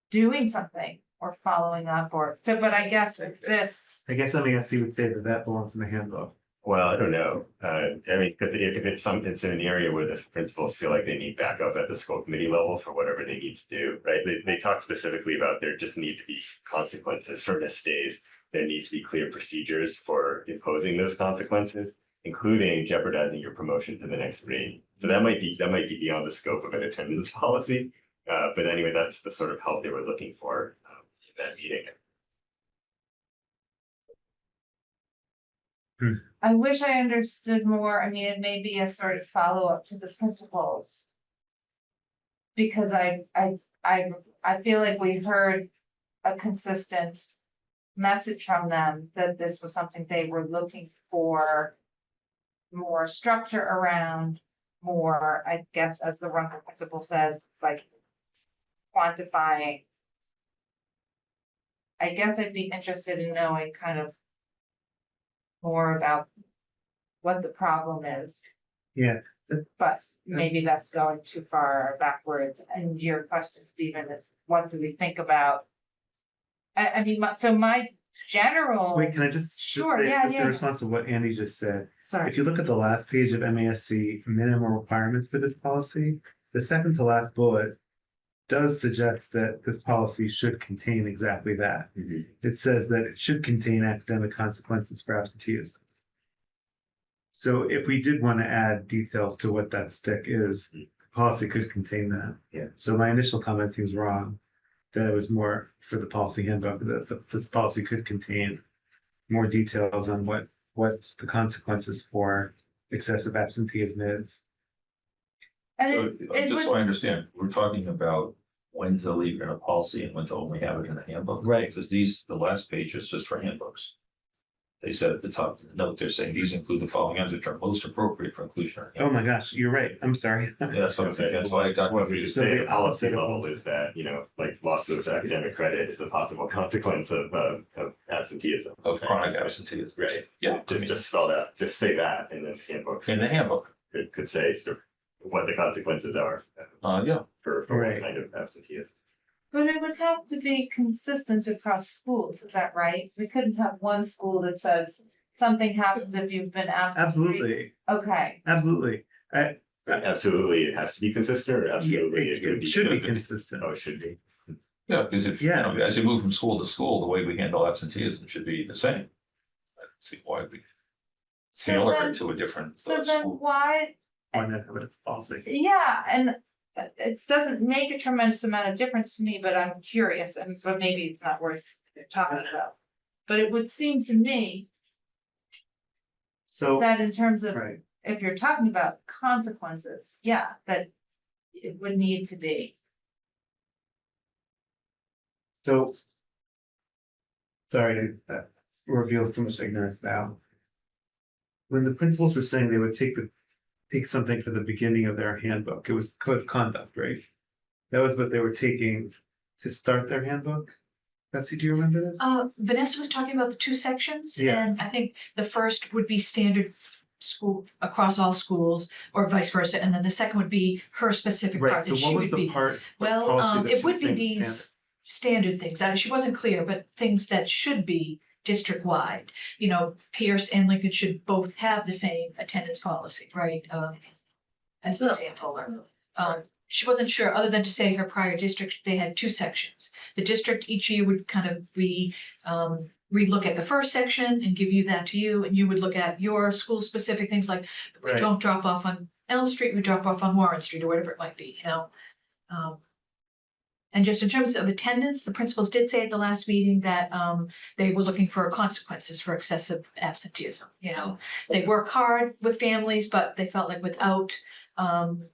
doing something or following up or, so, but I guess with this, I guess MASC would say that belongs in the handbook. Well, I don't know. I mean, because if it's in an area where the principals feel like they need backup at the school committee level for whatever they need to do, right? They talk specifically about there just need to be consequences for missed days. There need to be clear procedures for imposing those consequences, including jeopardizing your promotion to the next grade. So that might be beyond the scope of an attendance policy. But anyway, that's the sort of help they were looking for in that meeting. I wish I understood more. I mean, it may be a sort of follow-up to the principals. Because I feel like we've heard a consistent message from them that this was something they were looking for. More structure around, more, I guess, as the Runkle principal says, like quantifying. I guess I'd be interested in knowing kind of more about what the problem is. Yeah. But maybe that's going too far backwards. And your question, Stephen, is what do we think about? I mean, so my general. Wait, can I just Sure, say, yeah, just yeah. in response to what Andy just said? Sorry. If you look at the last page of MASC minimum requirements for this policy, the second to last bullet does suggest that this policy should contain exactly that. It says that it should contain academic consequences for absenteeism. So if we did want to add details to what that stick is, the policy could contain that. Yeah. So my initial comment seems wrong, that it was more for the policy handbook, that this policy could contain more details on what the consequences for excessive absenteeism is. And So, it just so would, I understand, we're talking about when to leave it in a policy and when to only have it in a handbook. Right. Because the last page is just for handbooks. They said at the top of the note, they're saying these include the following items which are most appropriate for inclusion. Oh my gosh, you're right. I'm sorry. Yeah, so that's why I got. What we just So say the at policy opposite of level what- is that, like loss of academic credit is a possible consequence of absenteeism. Of chronic absenteeism. Right. Yeah, I mean, Just spell that, just say that in the handbooks. in the handbook, Could say sort of what the consequences are yeah, for Right. what kind of absenteeism. but it would have to be consistent across schools, is that right? We couldn't have one school that says something happens if you've been absent. Absolutely, Okay, absolutely. Absolutely, it has to be consistent, or absolutely it could It be. should be consistent. Oh, it should be. yeah, because if, as you move from school to school, the way we handle absenteeism should be the same. I don't see why we so tailor then, it to a different so then school. why, Why not have it as policy? yeah, and it doesn't make a tremendous amount of difference to me, but I'm curious, but maybe it's not worth talking about. But it would seem to me So, that in terms of right, if you're talking about consequences, yeah, that it would need to be. So. Sorry to reveal so much ignorance now. When the principals were saying they would take something for the beginning of their handbook, it was code of conduct, right? That was what they were taking to start their handbook. Betsy, do you remember this? Vanessa was talking about the two sections, Yeah. and I think the first would be standard school across all schools, or vice versa, and then the second would be her specific part Right, so that she what was would the be. part? of Well, policy that it she would was be saying these standard things. She wasn't clear, but things that should be district-wide. You know, Pierce and Lincoln should both have the same attendance policy, right? As an example, she wasn't sure, other than to say her prior district, they had two sections. The district each year would kind of relook at the first section and give you that to you, and you would look at your school-specific things like, we Right. don't drop off on Elm Street, we drop off on Warren Street, or whatever it might be, you know? And just in terms of attendance, the principals did say at the last meeting that they were looking for consequences for excessive absenteeism, you know? They work hard with families, but they felt like without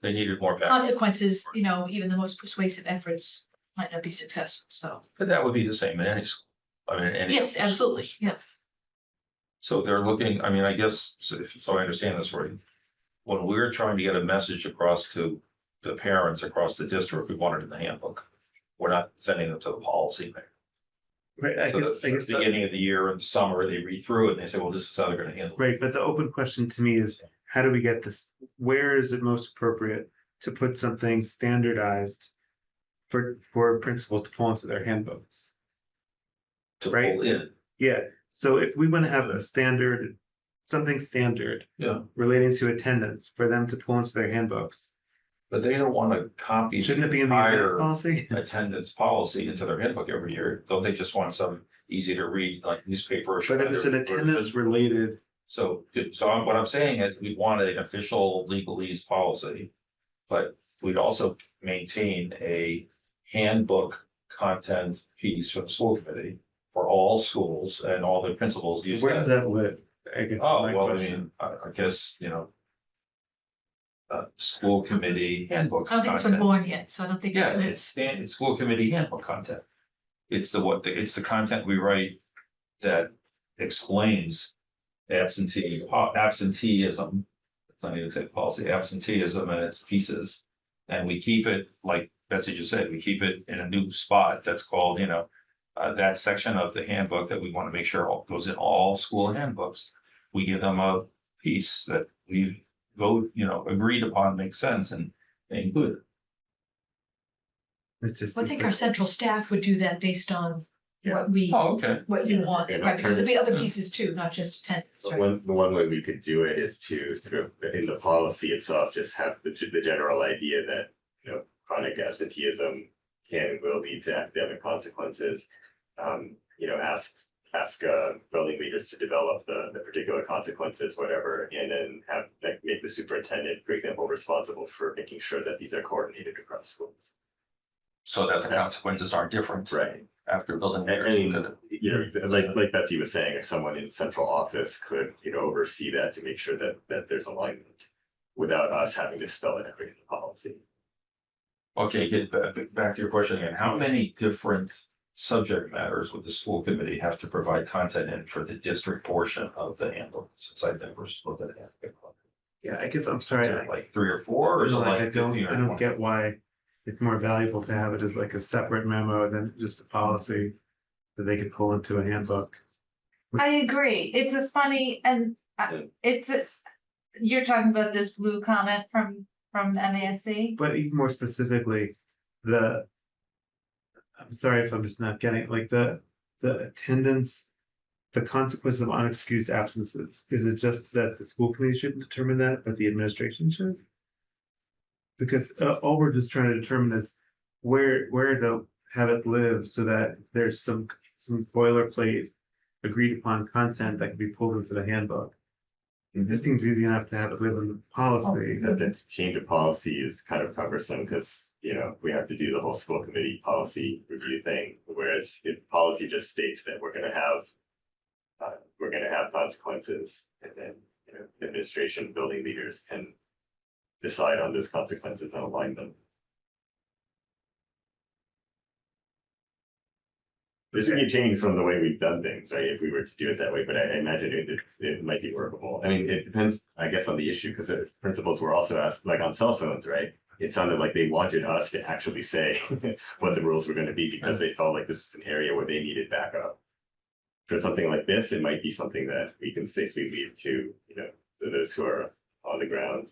They needed more backup. consequences, you know, even the most persuasive efforts might not be successful, so. But that would be the same in any school. I mean, in any. Yes, absolutely, yeah. So they're looking, I mean, I guess, so I understand this right. When we're trying to get a message across to the parents across the district, we want it in the handbook. We're not sending them to the policy. Right, I So guess, the I guess. the- beginning of the year and summer, they read through it and they say, well, this is how they're gonna handle it. Right, but the open question to me is, how do we get this, where is it most appropriate to put something standardized for principals to pull into their handbooks? To Right. pull in. Yeah, so if we want to have a standard, something standard Yeah. relating to attendance for them to pull into their handbooks, But they don't want to copy. shouldn't it be in the attendance entire policy? Attendance policy into their handbook every year. Don't they just want some easy to read, like newspaper? But if it's an attendance related, So, what I'm saying is we want an official legalese policy. But we'd also maintain a handbook content piece for the school committee for all schools and all the principals use where does that. that live? I guess Oh, my well, I question. mean, I guess, you know. School committee handbook. I don't think it's been content. born yet, so I don't think. Yeah, it it's is. standard school committee handbook content. It's it's the content we write that explains absenteeism. It's not even say policy, absenteeism and its pieces. And we keep it, like Betsy just said, we keep it in a new spot that's called, you know, that section of the handbook that we want to make sure goes in all school handbooks. We give them a piece that we've agreed upon, makes sense and they include it. It's just. I think our central staff would do that based on what we, Oh, okay. what you want, And right, because there'd be other alternative- pieces too, not just attendance, The right? one way we could do it is to sort of, in the policy itself, just have the general idea that, you know, chronic absenteeism can and will lead to academic consequences. You know, ask building leaders to develop the particular consequences, whatever, and then make the superintendent, for example, responsible for making sure that these are coordinated across schools. So that the consequences are different. Right. After building. I mean, you know, like Betsy was saying, someone in central office could, you know, oversee that to make sure that there's alignment without us having to spell it out in the policy. Okay, get back to your question again. How many different subject matters would the school committee have to provide content in for the district portion of the handbook? Since I've never looked at it. Yeah, I guess I'm sorry. Is it like 3 or 4 or is it No, like I 50 don't or 20? get why it's more valuable to have it as like a separate memo than just a policy that they could pull into a handbook. I agree. It's a funny, and you're talking about this blue comment from MASC? But even more specifically, I'm sorry if I'm just not getting, like, the attendance, the consequence of unexcused absences, is it just that the school committee shouldn't determine that, but the administration should? Because all we're just trying to determine is where to have it live so that there's some boilerplate agreed upon content that can be pulled into the handbook. It seems easy enough to have it live in the policy. Except that change of policy is kind of cumbersome because, you know, we have to do the whole school committee policy review thing. Whereas if policy just states that we're gonna have consequences, and then, you administration, building leaders can decide on those consequences and align them. This would be a change from the way we've done things, right? If we were to do it that way, but I imagine it might be workable. I mean, it depends, I guess, on the issue, because the principals were also asked, like on cell phones, right? It sounded like they wanted us to actually say what the rules were going to be, because they felt like this was an area where they needed backup. For something like this, it might be something that we can safely leave to, those who are on the ground,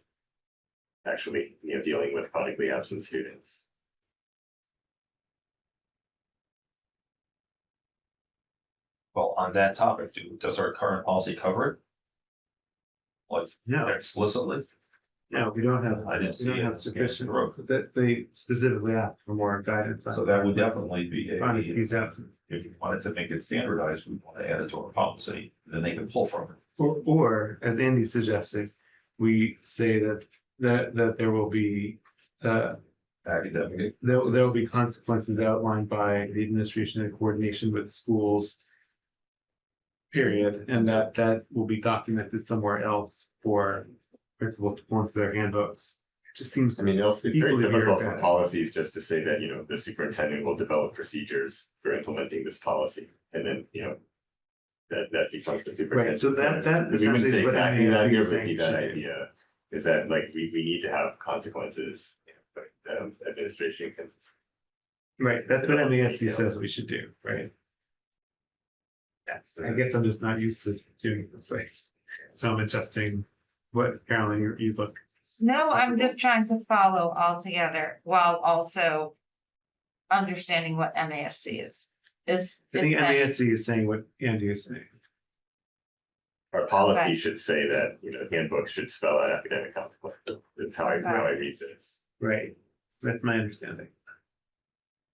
actually, dealing with chronically absent students. Well, on that topic, does our current policy cover it? Like, No. explicitly? No, we don't have, I didn't we see don't it. have sufficient, that they specifically asked for more guidance. So that would definitely be Chronic use absence. if you wanted to make it standardized, we want to add it to our policy, then they can pull from it. Or as Andy suggested, we say that there will be, Academic. there will be consequences outlined by the administration in coordination with schools. Period, and that will be documented somewhere else for principals to form their handbooks. It just seems. I mean, it's very equally difficult for bureaucratic. policies just to say that, the superintendent will develop procedures for implementing this policy, and then, that becomes the superintendent. so that We wouldn't essentially say is what exactly MASC that here, is but saying be it that should do. idea, is that like, we need to have consequences, but administration can. Right, that's what Develop MASC details. says we should do, right? I guess I'm just not used to doing it this way, so I'm adjusting what Carolyn, you look. No, I'm just trying to follow all together while also understanding what MASC is. I think saying. MASC is saying what Andy is saying. Our policy Okay. should say that, handbooks should spell out academic consequences, that's how I read this. Right, that's my understanding.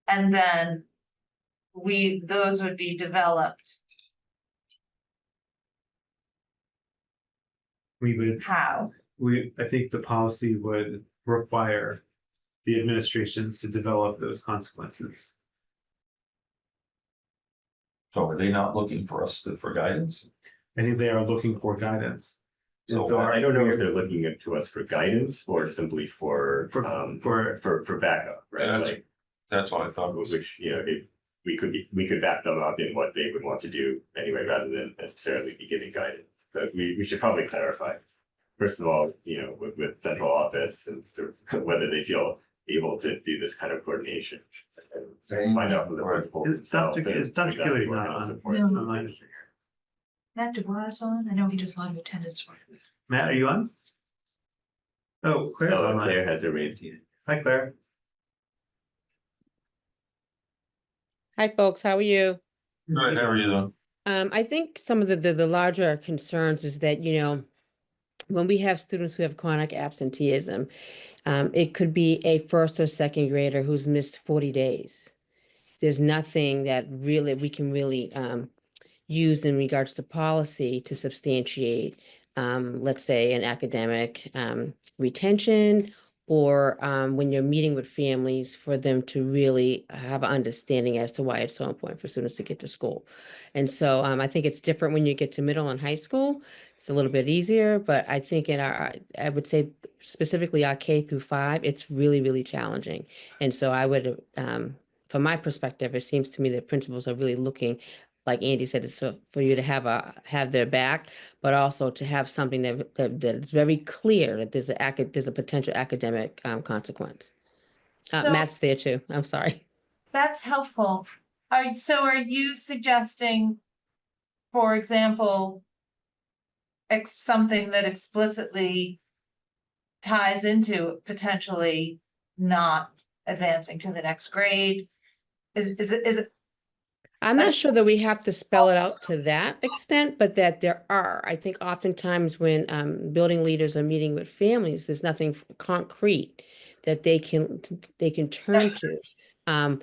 And then those would be developed We would, how? I think the policy would require the administration to develop those consequences. So are they not looking for us for guidance? I think they are looking for guidance. And So I don't know if they're looking to us for guidance or simply for backup, right? Yeah, Like, That's what I thought was. which, if we could back them up in what they would want to do anyway, rather than necessarily be giving guidance. But we should probably clarify, first of all, with central office and sort of whether they feel able to do this kind of coordination. And find out from the principal. Is Dr. Killey on? Online? Matt Dubois is on. I know he does live attendance for it. Matt, are you on? Oh, Claire's Oh, online. Claire has a raised hand. Hi, Claire. Hi, folks. How are you? Good, how are you doing? I think some of the larger concerns is that, when we have students who have chronic absenteeism, it could be a first or second grader who's missed 40 days. There's nothing that we can really use in regards to policy to substantiate, let's say, an academic retention, or when you're meeting with families for them to really have an understanding as to why it's so important for students to get to school. And so I think it's different when you get to middle and high school. It's a little bit easier, but I think I would say specifically our K through 5, it's really, really challenging. And so I would, from my perspective, it seems to me that principals are really looking, like Andy said, it's for you to have their back, but also to have something that is very clear that there's a potential academic consequence. So Matt's there too. I'm sorry. that's helpful. Are you suggesting, for example, something that explicitly ties into potentially not advancing to the next grade? Is it? I'm not sure that we have to spell it out to that extent, but that there are. I think oftentimes when building leaders are meeting with families, there's nothing concrete that they can turn to.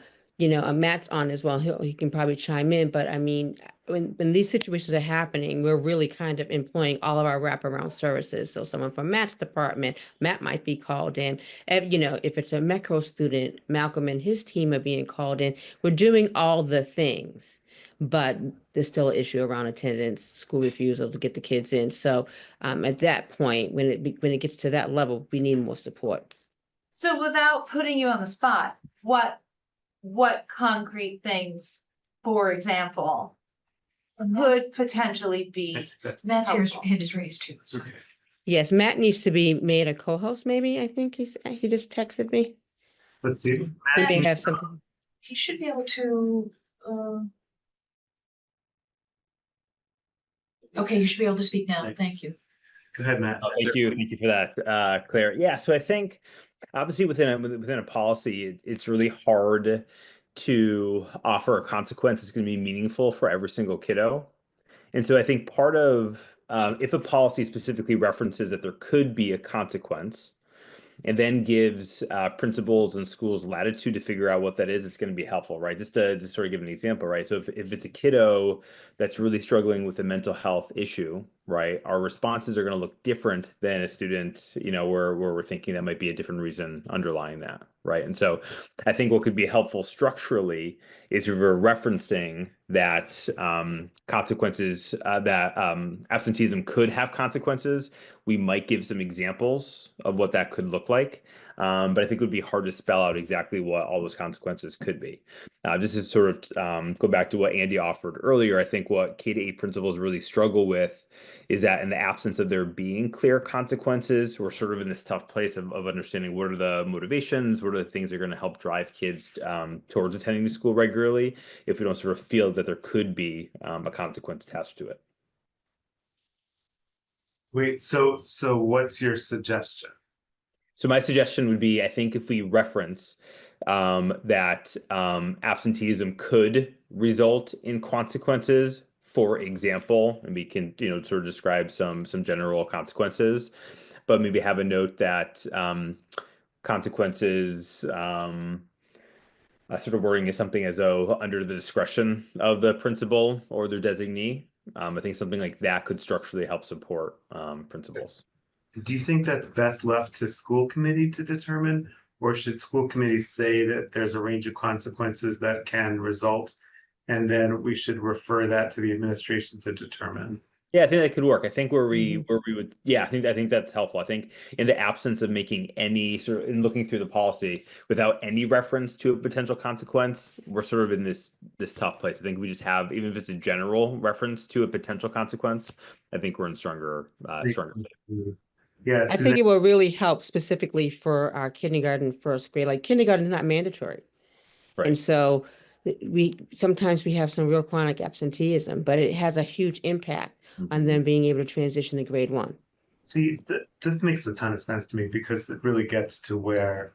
Matt's on as well. He can probably chime in, but I mean, when these situations are happening, we're really kind of employing all of our wraparound services. So someone from Matt's department, Matt might be called in. You know, if it's a Metro student, Malcolm and his team are being called in. We're doing all the things, but there's still an issue around attendance, school refusal to get the kids in. So at that point, when it gets to that level, we need more support. So without putting you on the spot, what concrete things, for example, could potentially be Matt's helpful? hand is raised too. so. Yes, Matt needs to be made a co-host, maybe. I think he just texted me. Let's see. He may have something. He should be able to, okay, you should be able to speak now. Thanks. Thank you. Go ahead, Matt. Thank you for that, Claire. Yeah, so I think obviously within a policy, it's really hard to offer a consequence that's going to be meaningful for every single kiddo. And so I think part of if a policy specifically references that there could be a consequence, and then gives principals and schools latitude to figure out what that is, it's going to be helpful, right? Just to sort of give an example, right? So if it's a kiddo that's really struggling with a mental health issue, right, our responses are going to look different than a student, you know, where we're thinking that might be a different reason underlying that, right? And so I think what could be helpful structurally is if we're referencing that consequences, that absenteeism could have consequences, we might give some examples of what that could look like. But I think it would be hard to spell out exactly what all those consequences could be. Just to sort of go back to what Andy offered earlier, I think what K-8 principals really struggle with is that in the absence of there being clear consequences, we're sort of in this tough place of understanding what are the motivations, what are the things that are going to help drive kids towards attending the school regularly, if we don't sort of feel that there could be a consequence attached to it. Wait, so what's your suggestion? So my suggestion would be, I think if we reference that absenteeism could result in consequences, for example, and we can, you know, sort of describe some general consequences, but maybe have a note that consequences sort of wording is something as though under the discretion of the principal or their designee. I think something like that could structurally help support principals. Do you think that's best left to school committee to determine, or should school committee say that there's a range of consequences that can result, and then we should refer that to the administration to determine? Yeah, I think that could work. I think where we would, yeah, I think that's helpful. I think in the absence of making any sort of in looking through the policy without any reference to a potential consequence, we're sort of in this tough place. I think we just have, even if it's a general reference to a potential consequence, I think we're in stronger. Yeah, I think it will really help specifically for our kindergarten, first grade. Like kindergarten is not mandatory. Right. And so sometimes we have some real chronic absenteeism, but it has a huge impact on them being able to transition to grade 1. See, this makes a ton of sense to me because it really gets to where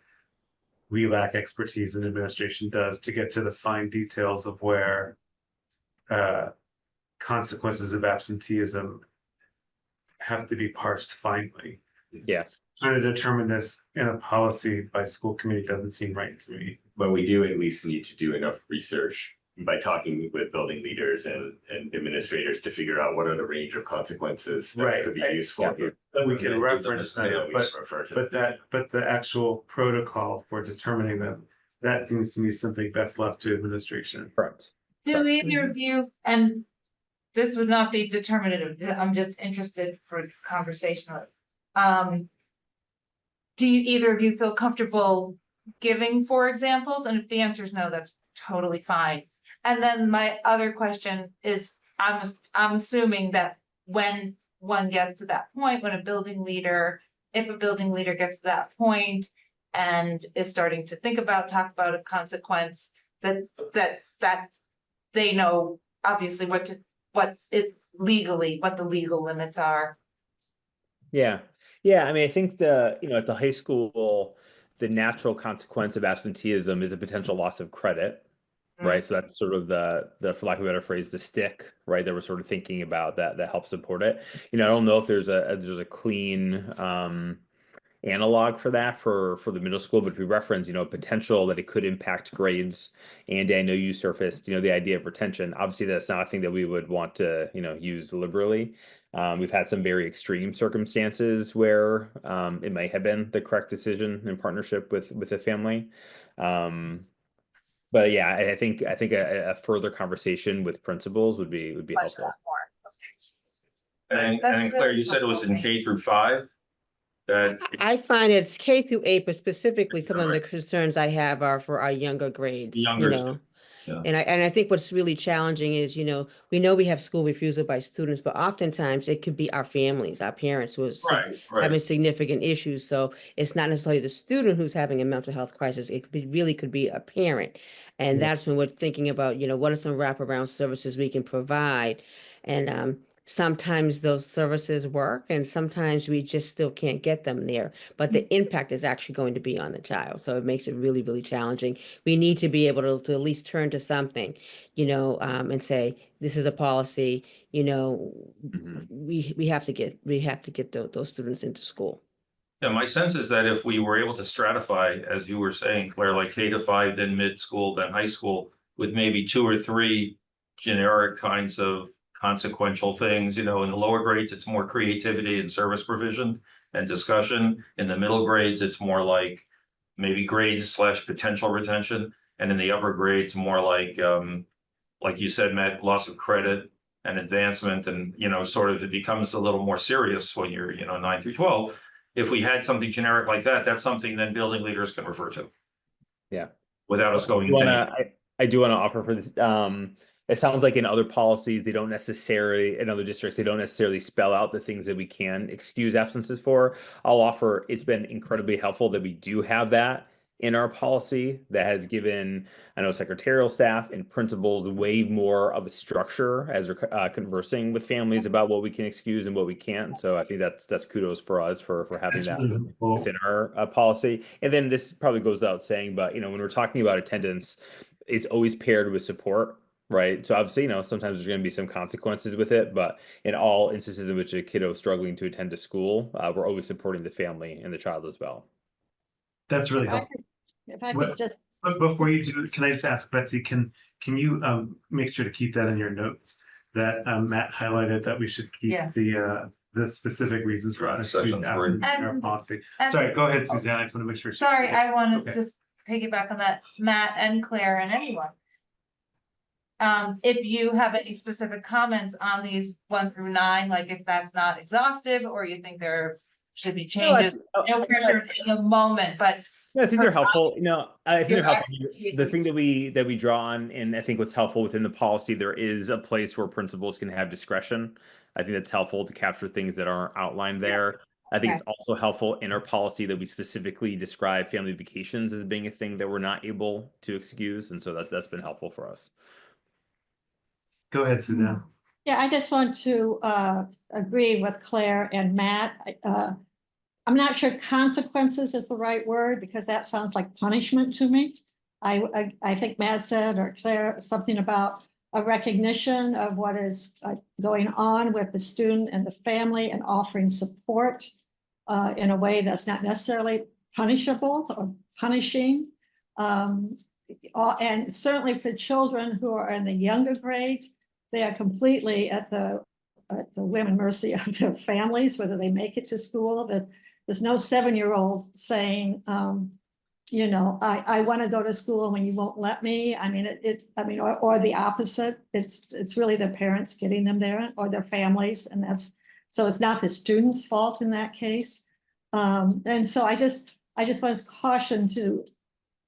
we lack expertise and administration does to get to the fine details of where consequences of absenteeism have to be parsed finely. Yes. Trying to determine this in a policy by school committee doesn't seem right to me. But we do at least need to do enough research by talking with building leaders and administrators to figure out what are the range of consequences that could be useful here. That we can reference that, refer to but the actual protocol for determining them, that seems to me something best left to administration. Correct. Do either of you, and this would not be determinative, I'm just interested for conversational. Do either of you feel comfortable giving 4 examples? And if the answer is no, that's totally fine. And then my other question is, I'm assuming that when one gets to that point, when if a building leader gets to that point and is starting to talk about a consequence, that they know obviously what the legal limits are. Yeah. Yeah. I mean, I think at the high school, the natural consequence of absenteeism is a potential loss of credit. Right. So that's sort of the, for lack of a better phrase, the stick, right, that we're sort of thinking about that helps support it. I don't know if there's a clean analog for that for the middle school, but if we reference, potential that it could impact grades, and I know you surfaced, the idea of retention. Obviously, that's not a thing that we would want to, use liberally. We've had some very extreme circumstances where it might have been the correct decision in partnership with a family. But yeah, I think a further conversation with principals would be helpful. And Claire, you said it was in K through 5? That I find it's K through 8, but specifically some of the concerns I have are for our younger grades, Younger, yeah. And I think what's really challenging is, we know we have school refusal by students, but oftentimes it could be our families, our parents who are having significant issues. So it's not necessarily the student who's having a mental health crisis. It really could be a parent. And that's when we're thinking about, what are some wraparound services we can provide. And sometimes those services work and sometimes we just still can't get them there, but the impact is actually going to be on the child. So it makes it really, really challenging. We need to be able to at least turn to something, and say, this is a policy, we have to get those students into school. Yeah, my sense is that if we were able to stratify, as you were saying, Claire, like K to 5, then mid school, then high school, with maybe 2 or 3 generic kinds of consequential things, in the lower grades, it's more creativity and service provision and discussion. In the middle grades, it's more like maybe grades / potential retention. And in the upper grades, more like you said, Matt, loss of credit and advancement. And, sort of it becomes a little more serious when you're, 9 through 12. If we had something generic like that, that's something then building leaders can refer to. Yeah. Without us going. I do want to offer for this. It sounds like in other policies, in other districts, they don't necessarily spell out the things that we can excuse absences for. I'll offer, it's been incredibly helpful that we do have that in our policy that has given, I know, secretarial staff and principals way more of a structure as they're conversing with families about what we can excuse and what we can't. So I think that's kudos for us for having that within our policy. And then this probably goes without saying, but when we're talking about attendance, it's always paired with support. Right. So obviously, sometimes there's going to be some consequences with it, but in all instances in which a kiddo is struggling to attend to school, we're always supporting the family and the child as well. That's really helpful. If I could just. But before you do, can I just ask Betsy, can you make sure to keep that in your notes that Matt highlighted that we should keep the specific reasons for unexcused absence in our policy. Sorry, go ahead, Suzanne. I just want to make sure. Sorry, I want to just piggyback on that, Matt and Claire and anyone. If you have any specific comments on these 1 through 9, like if that's not exhaustive or you think there should be changes, no pressure in the moment, but. Yeah, I think they're helpful. I think they're helpful. The thing that we draw on, and I think what's helpful within the policy, there is a place where principals can have discretion. I think that's helpful to capture things that aren't outlined there. I think it's also helpful in our policy that we specifically describe family vacations as being a thing that we're not able to excuse, and so that's been helpful for us. Go ahead, Suzanne. Yeah, I just want to agree with Claire and Matt. I'm not sure consequences is the right word because that sounds like punishment to me. I think Matt said, or Claire, something about a recognition of what is going on with the student and the family and offering support in a way that's not necessarily punishable or punishing. And certainly for children who are in the younger grades, they are completely at the whim and mercy of their families, whether they make it to school. That there's no 7-year-old saying, I want to go to school when you won't let me. I mean, or the opposite. It's really the parents getting them there or their families, and so it's not the student's fault in that case. And so I just want to caution to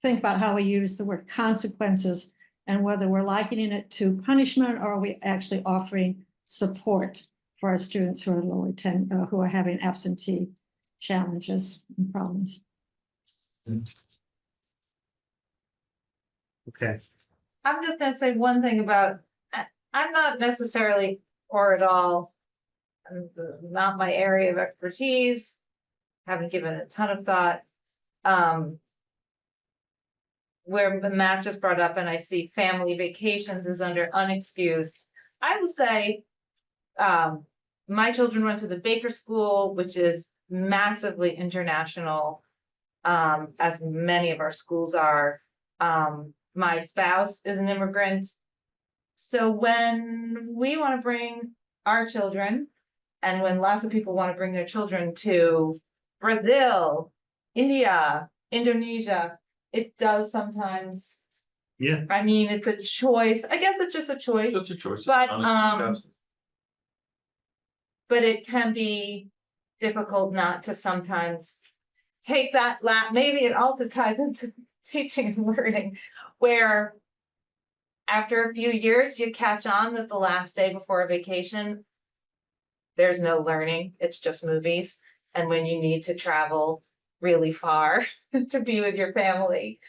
think about how we use the word consequences and whether we're likening it to punishment or are we actually offering support for our students who are who are having absentee challenges and problems. Okay. I'm just gonna say one thing about, I'm not necessarily or at all, not my area of expertise, haven't given a ton of thought. Where Matt just brought up, and I see family vacations is under unexcused. I would say, my children went to the Baker School, which is massively international, as many of our schools are. My spouse is an immigrant. So when we want to bring our children, and when lots of people want to bring their children to Brazil, India, Indonesia, it does sometimes. Yeah. I mean, it's a choice. I guess it's just a choice. It's a choice. But it can be difficult not to sometimes take that maybe it also ties into teaching and learning, where after a few years, you catch on that the last day before a vacation, there's no learning, it's just movies. And when you need to travel really far to be with your family.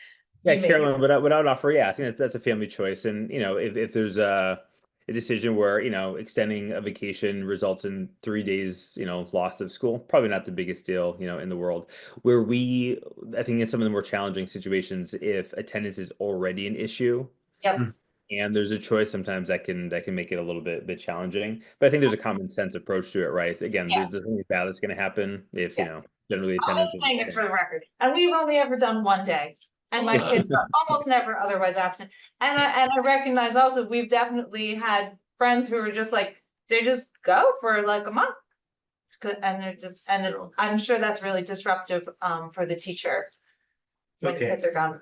Yeah, you may- Carolyn, what I would offer, yeah, I think that's a family choice. And, you know, if there's a decision where, you know, extending a vacation results in 3 days, you know, loss of school, probably not the biggest deal, you know, in the world. Where I think in some of the more challenging situations, if attendance is already an issue, Yep. and there's a choice, sometimes that can make it a little bit challenging. But I think there's a common sense approach to it, right? Again, there's nothing bad that's going to happen if, you know, generally I'm attendance. just saying it for the record, and we've only ever done one day, and my kids are almost never otherwise absent. And I recognize also, we've definitely had friends who are just like, they just go for like a month. It's good, and they're just, I'm sure that's really disruptive for the teacher. When Okay, kids are gone.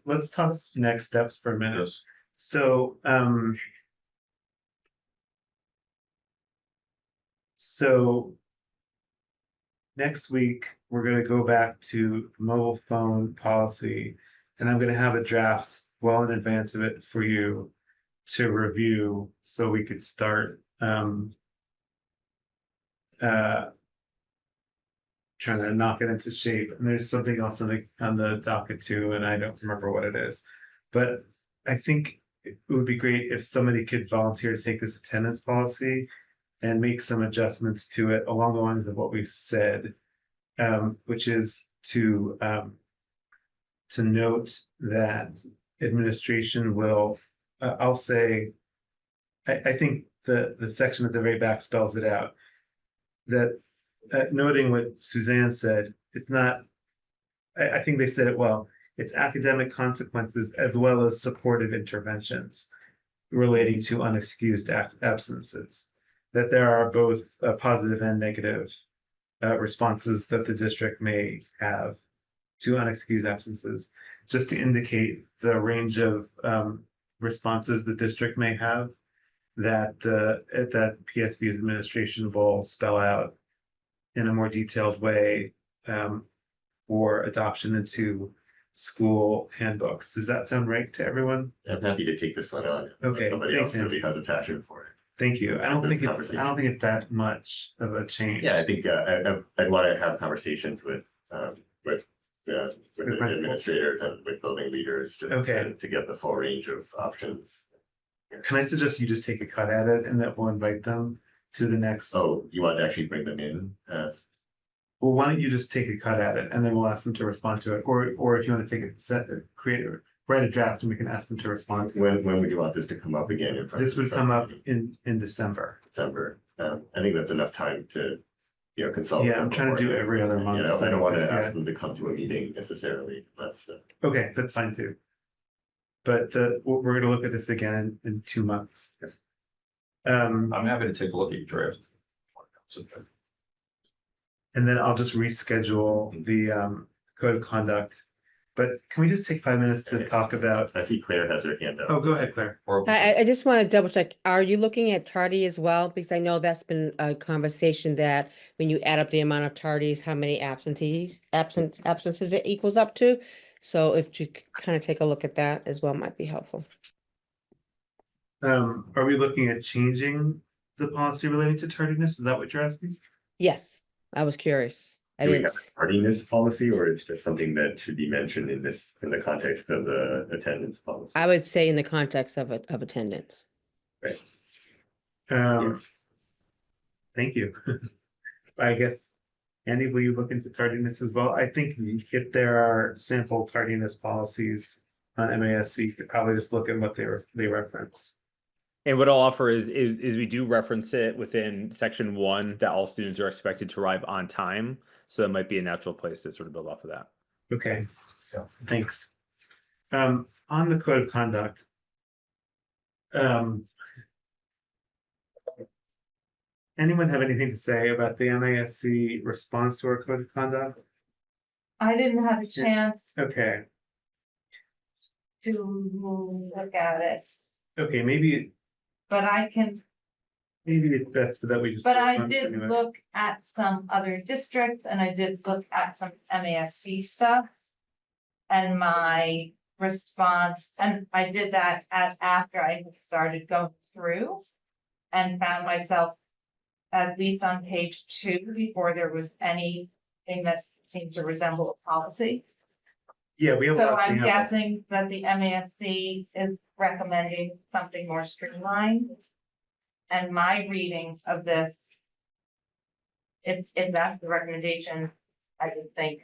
let's talk next steps for a minute. So, next week, we're gonna go back to mobile phone policy, and I'm gonna have a draft well in advance of it for you to review, so we could start, trying to knock it into shape. And there's something else on the docket too, and I don't remember what it is. But I think it would be great if somebody could volunteer to take this attendance policy and make some adjustments to it along the lines of what we've said, which is to note that administration will, I'll say, I think the section at the very back spells it out, that noting what Suzanne said, it's not, I think they said it well, it's academic consequences as well as supportive interventions relating to unexcused absences. That there are both positive and negative responses that the district may have to unexcused absences, just to indicate the range of responses the district may have that PSB's administration will spell out in a more detailed way for adoption into school handbooks. Does that sound right to everyone? I'm happy to take this one on. Okay, Somebody thanks, else really has a passion for it. Thank you. I don't This think it's that much of a change. Yeah, I think I'd want to have conversations with administrators and with building leaders to get the full range of options. Can I suggest you just take a cut at it and that we'll invite them to the next? Oh, you want to actually bring them in? Well, why don't you just take a cut at it and then we'll ask them to respond to it, or if you want to take write a draft and we can ask them to respond to it. When would you want this to come up again? This would come up in December. September. I think that's enough time to, you know, consult. Yeah, I'm trying to do every other month. You know, I don't want to ask them to come to a meeting necessarily. That's okay, that's fine too. But we're gonna look at this again in 2 months. I'm happy to take a look at your draft. And then I'll just reschedule the code of conduct. But can we just take 5 minutes to talk about? I see Claire has her hand up. Oh, go ahead, Claire. I just want to double check. Are you looking at tardy as well? Because I know that's been a conversation that when you add up the amount of tardies, how many absences it equals up to. So if you kind of take a look at that as well, might be helpful. Are we looking at changing the policy relating to tardiness? Is that what you're asking? Yes, I was curious. Do we have a tardiness policy, or it's just something that should be mentioned in the context of the attendance policy? I would say in the context of attendance. Right. Thank you. I guess, Andy, will you look into tardiness as well? I think if there are sample tardiness policies on MASC, you could probably just look at what they reference. And what I'll offer is we do reference it within section 1 that all students are expected to arrive on time. So that might be a natural place to sort of build off of that. Okay, so thanks. On the code of conduct. Anyone have anything to say about the MASC response to our code of conduct? I didn't have a chance Okay, to look at it, okay, maybe but I can, it's best that we just. but I vote on it did anyway. look at some other districts and I did look at some MASC stuff. And my response, and I did that after I had started going through and found myself at least on page 2 before there was anything that seemed to resemble a policy. Yeah, we have. So lots to I'm handle. guessing that the MASC is recommending something more streamlined. And my reading of this, if that's the recommendation, I would think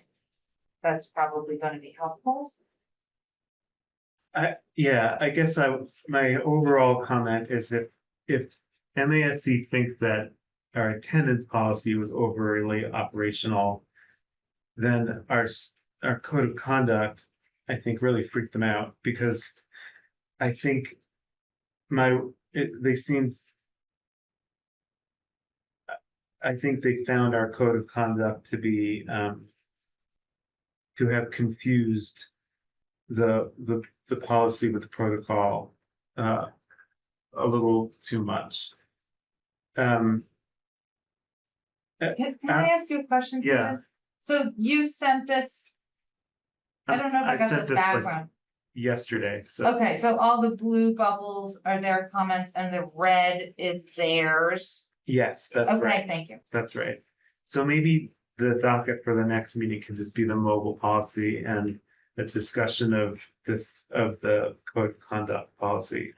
that's probably going to be helpful. I guess my overall comment is if MASC thinks that our attendance policy was overly operational, then our code of conduct, I think, really freaked them out, because I think they seemed. I think they found our code of conduct to be to have confused the policy with the protocol a little too much. Can I ask you a question? Yeah. Susan? So you sent this, I don't know if I got sent the this, like, background. yesterday, so. Okay, so all the blue bubbles are their comments and the red is theirs. Yes, that's Okay, right. thank you. That's right. So maybe the docket for the next meeting can just be the mobile policy and a discussion of the code of conduct policy.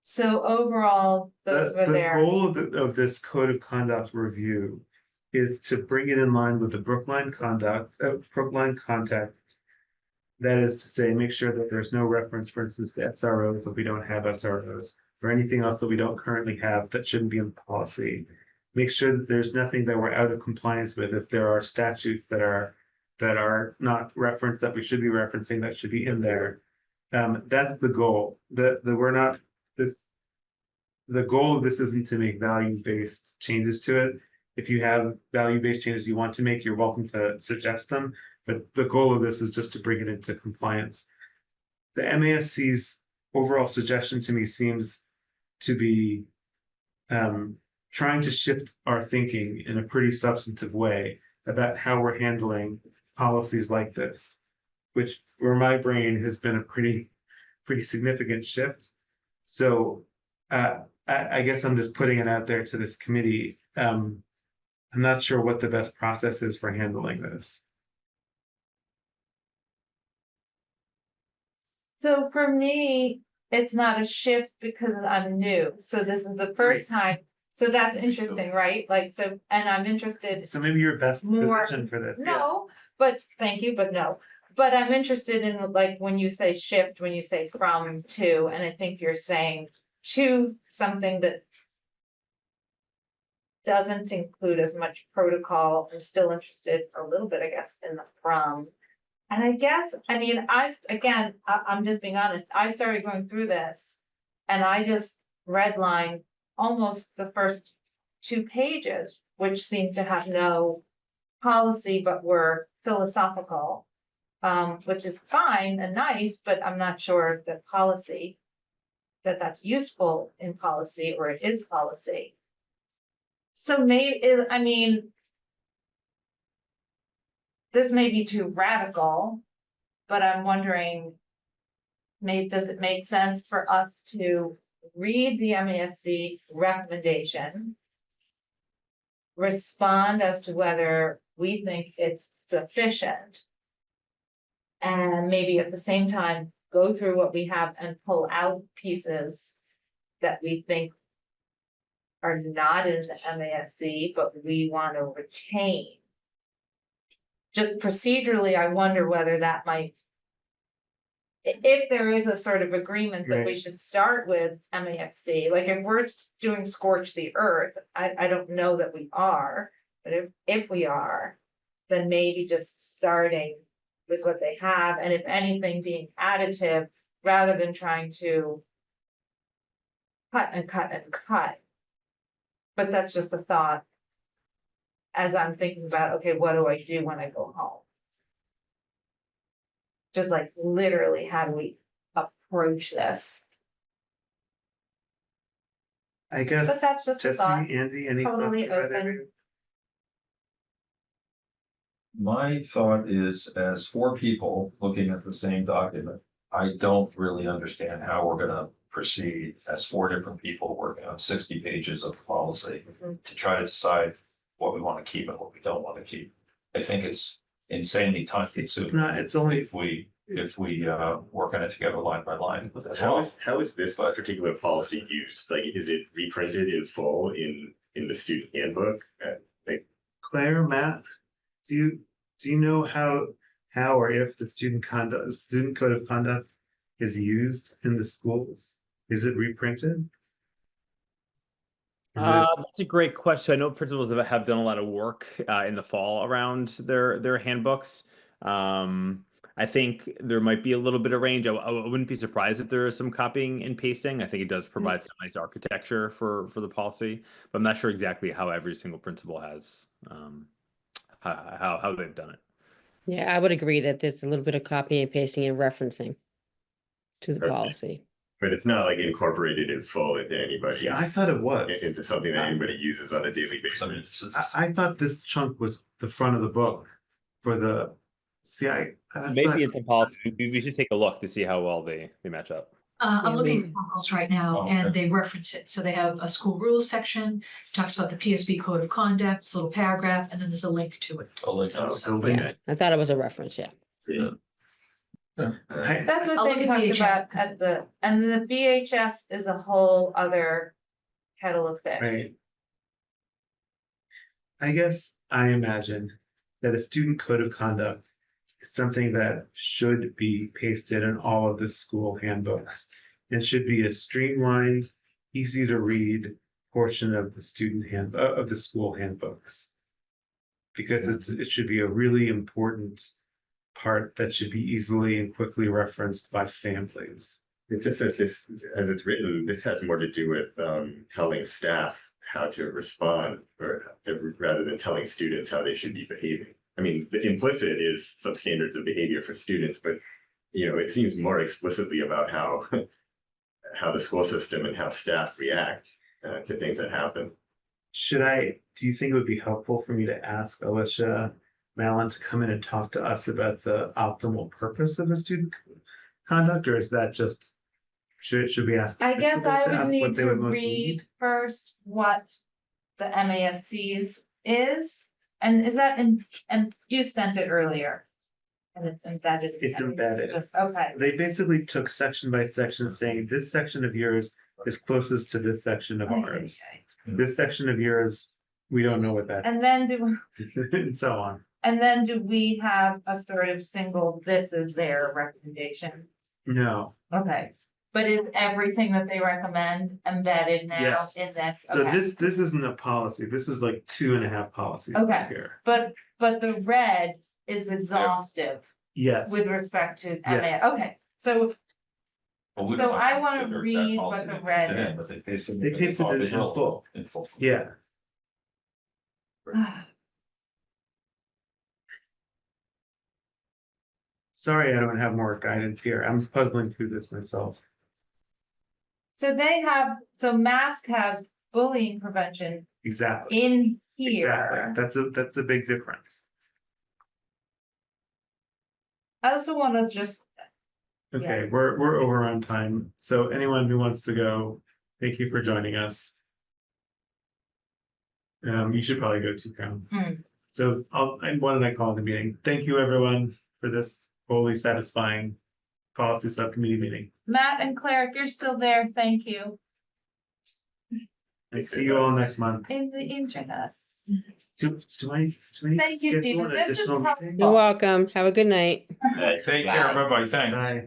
So overall, those were The there. goal of this code of conduct review is to bring it in line with the Brookline contact. That is to say, make sure that there's no reference, for instance, to SROs if we don't have SROs, or anything else that we don't currently have that shouldn't be in the policy. Make sure that there's nothing that we're out of compliance with if there are statutes that are not referenced that we should be referencing that should be in there. That's the goal. The goal of this isn't to make value-based changes to it. If you have value-based changes you want to make, you're welcome to suggest them. But the goal of this is just to bring it into compliance. The MASC's overall suggestion to me seems to be trying to shift our thinking in a pretty substantive way about how we're handling policies like this, which where my brain has been a pretty significant shift. So I guess I'm just putting it out there to this committee. I'm not sure what the best process is for handling this. So for me, it's not a shift because I'm new. So this is the first time. So that's interesting, right? Like, so, and I'm interested. So maybe your best More- position for this. No, but thank you, but no. But I'm interested in, like, when you say shift, when you say from to, and I think you're saying to something that doesn't include as much protocol. I'm still interested a little bit, I guess, in the from. And I guess, I mean, I'm just being honest, I started going through this and I just redlined almost the first 2 pages, which seemed to have no policy, but were philosophical, which is fine and nice, but I'm not sure that policy, that's useful in policy or it is policy. So maybe, I mean, this may be too radical, but I'm wondering, does it make sense for us to read the MASC recommendation, respond as to whether we think it's sufficient, and maybe at the same time go through what we have and pull out pieces that we think are not in the MASC, but we want to retain? Just procedurally, I wonder whether that might if there is a sort of agreement that we Right. should start with MASC, like if we're doing scorch the earth, I don't know that we are. But if we are, then maybe just starting with what they have, and if anything, being additive rather than trying to cut and cut and cut. But that's just a thought as I'm thinking about, okay, what do I do when I go home? Just like literally, how do we approach this? I But guess, that's just a Jesse, thought. Andy, any thoughts Totally about open. it? My thought is, as four people looking at the same document, I don't really understand how we're gonna proceed as four different people working on 60 pages of policy to try to decide what we want to keep and what we don't want to keep. I think it's insanely time consuming. It's only, If we work on it together line by line. How is this particular policy used? Like, is it reprinted in full in the student handbook? Claire, Matt, do you know how or if the student code of conduct is used in the schools? Is it reprinted? That's a great question. I know principals have done a lot of work in the fall around their handbooks. I think there might be a little bit of range. I wouldn't be surprised if there is some copying and pasting. I think it does provide some nice architecture for the policy, but I'm not sure exactly how every single principal has how they've done it. Yeah, I would agree that there's a little bit of copying and pasting and referencing to the Okay. policy. But it's not like incorporated in full into anybody's. Yeah, I thought it was. Into something that anybody uses on a daily basis. I thought this chunk was the front of the book for the, Maybe in some policies, we should take a look to see how well they match up. I'm Yeah, looking we- at rules right now, Oh, and okay. they reference it. So they have a school rules section, talks about the PSB code of conduct, this little paragraph, and then there's a link to it. Yeah, I thought it was a reference, yeah. That's what I'll they look at talked VHS, about 'cause- at and the VHS is a whole other kettle of fish. Right. I guess I imagine that a student code of conduct is something that should be pasted in all of the school handbooks. And should be a streamlined, easy to read portion of the of the school handbooks. Because it should be a really important part that should be easily and quickly referenced by families. It's just that this, as it's written, this has more to do with telling staff how to respond, rather than telling students how they should be behaving. I mean, the implicit is some standards of behavior for students, but it seems more explicitly about how the school system and how staff react to things that happen. Do you think it would be helpful for me to ask Alicia Mallon to come in and talk to us about the optimal purpose of a student conduct, or is that just, should we ask? the I guess principals I to would ask need what they to would most read first what the MASC's is, and is that and you sent it earlier. And it's embedded. in It's everything. embedded. Okay, They basically took section by section, saying this section of yours is closest to this section of ours. This section of yours, we don't know what that and then do, is, and so on. and then do we have a sort of single, this is their recommendation? No, Okay, but is everything that they recommend embedded now Yes. in this? so Okay. this isn't a policy. This is like 2.5 policies Okay. here. But the red is exhaustive Yes. with respect to MA. Yes. Okay, so Well, we So don't know I wanna if there's that read policy what the that red they did, is. But they pasted They pasted it in full. In full. Yeah. Sorry, I don't have more guidance here. I'm puzzling through this myself. So they have, so mask has bullying prevention Exactly. in here. Exactly. That's a big difference. I also wanna just, Okay, we're over on time. So anyone who wants to go, thank you for joining us. You should probably go to Crown. So why don't I call the meeting? Thank you, everyone, for this fully satisfying policy subcommittee meeting. Matt and Claire, if you're still there, thank you. I see you all next month. In the internet. Do I Thank you, schedule Stephen. an This is additional helpful. meeting? You're welcome. Have a good night. Take care, bye-bye, thanks. Bye.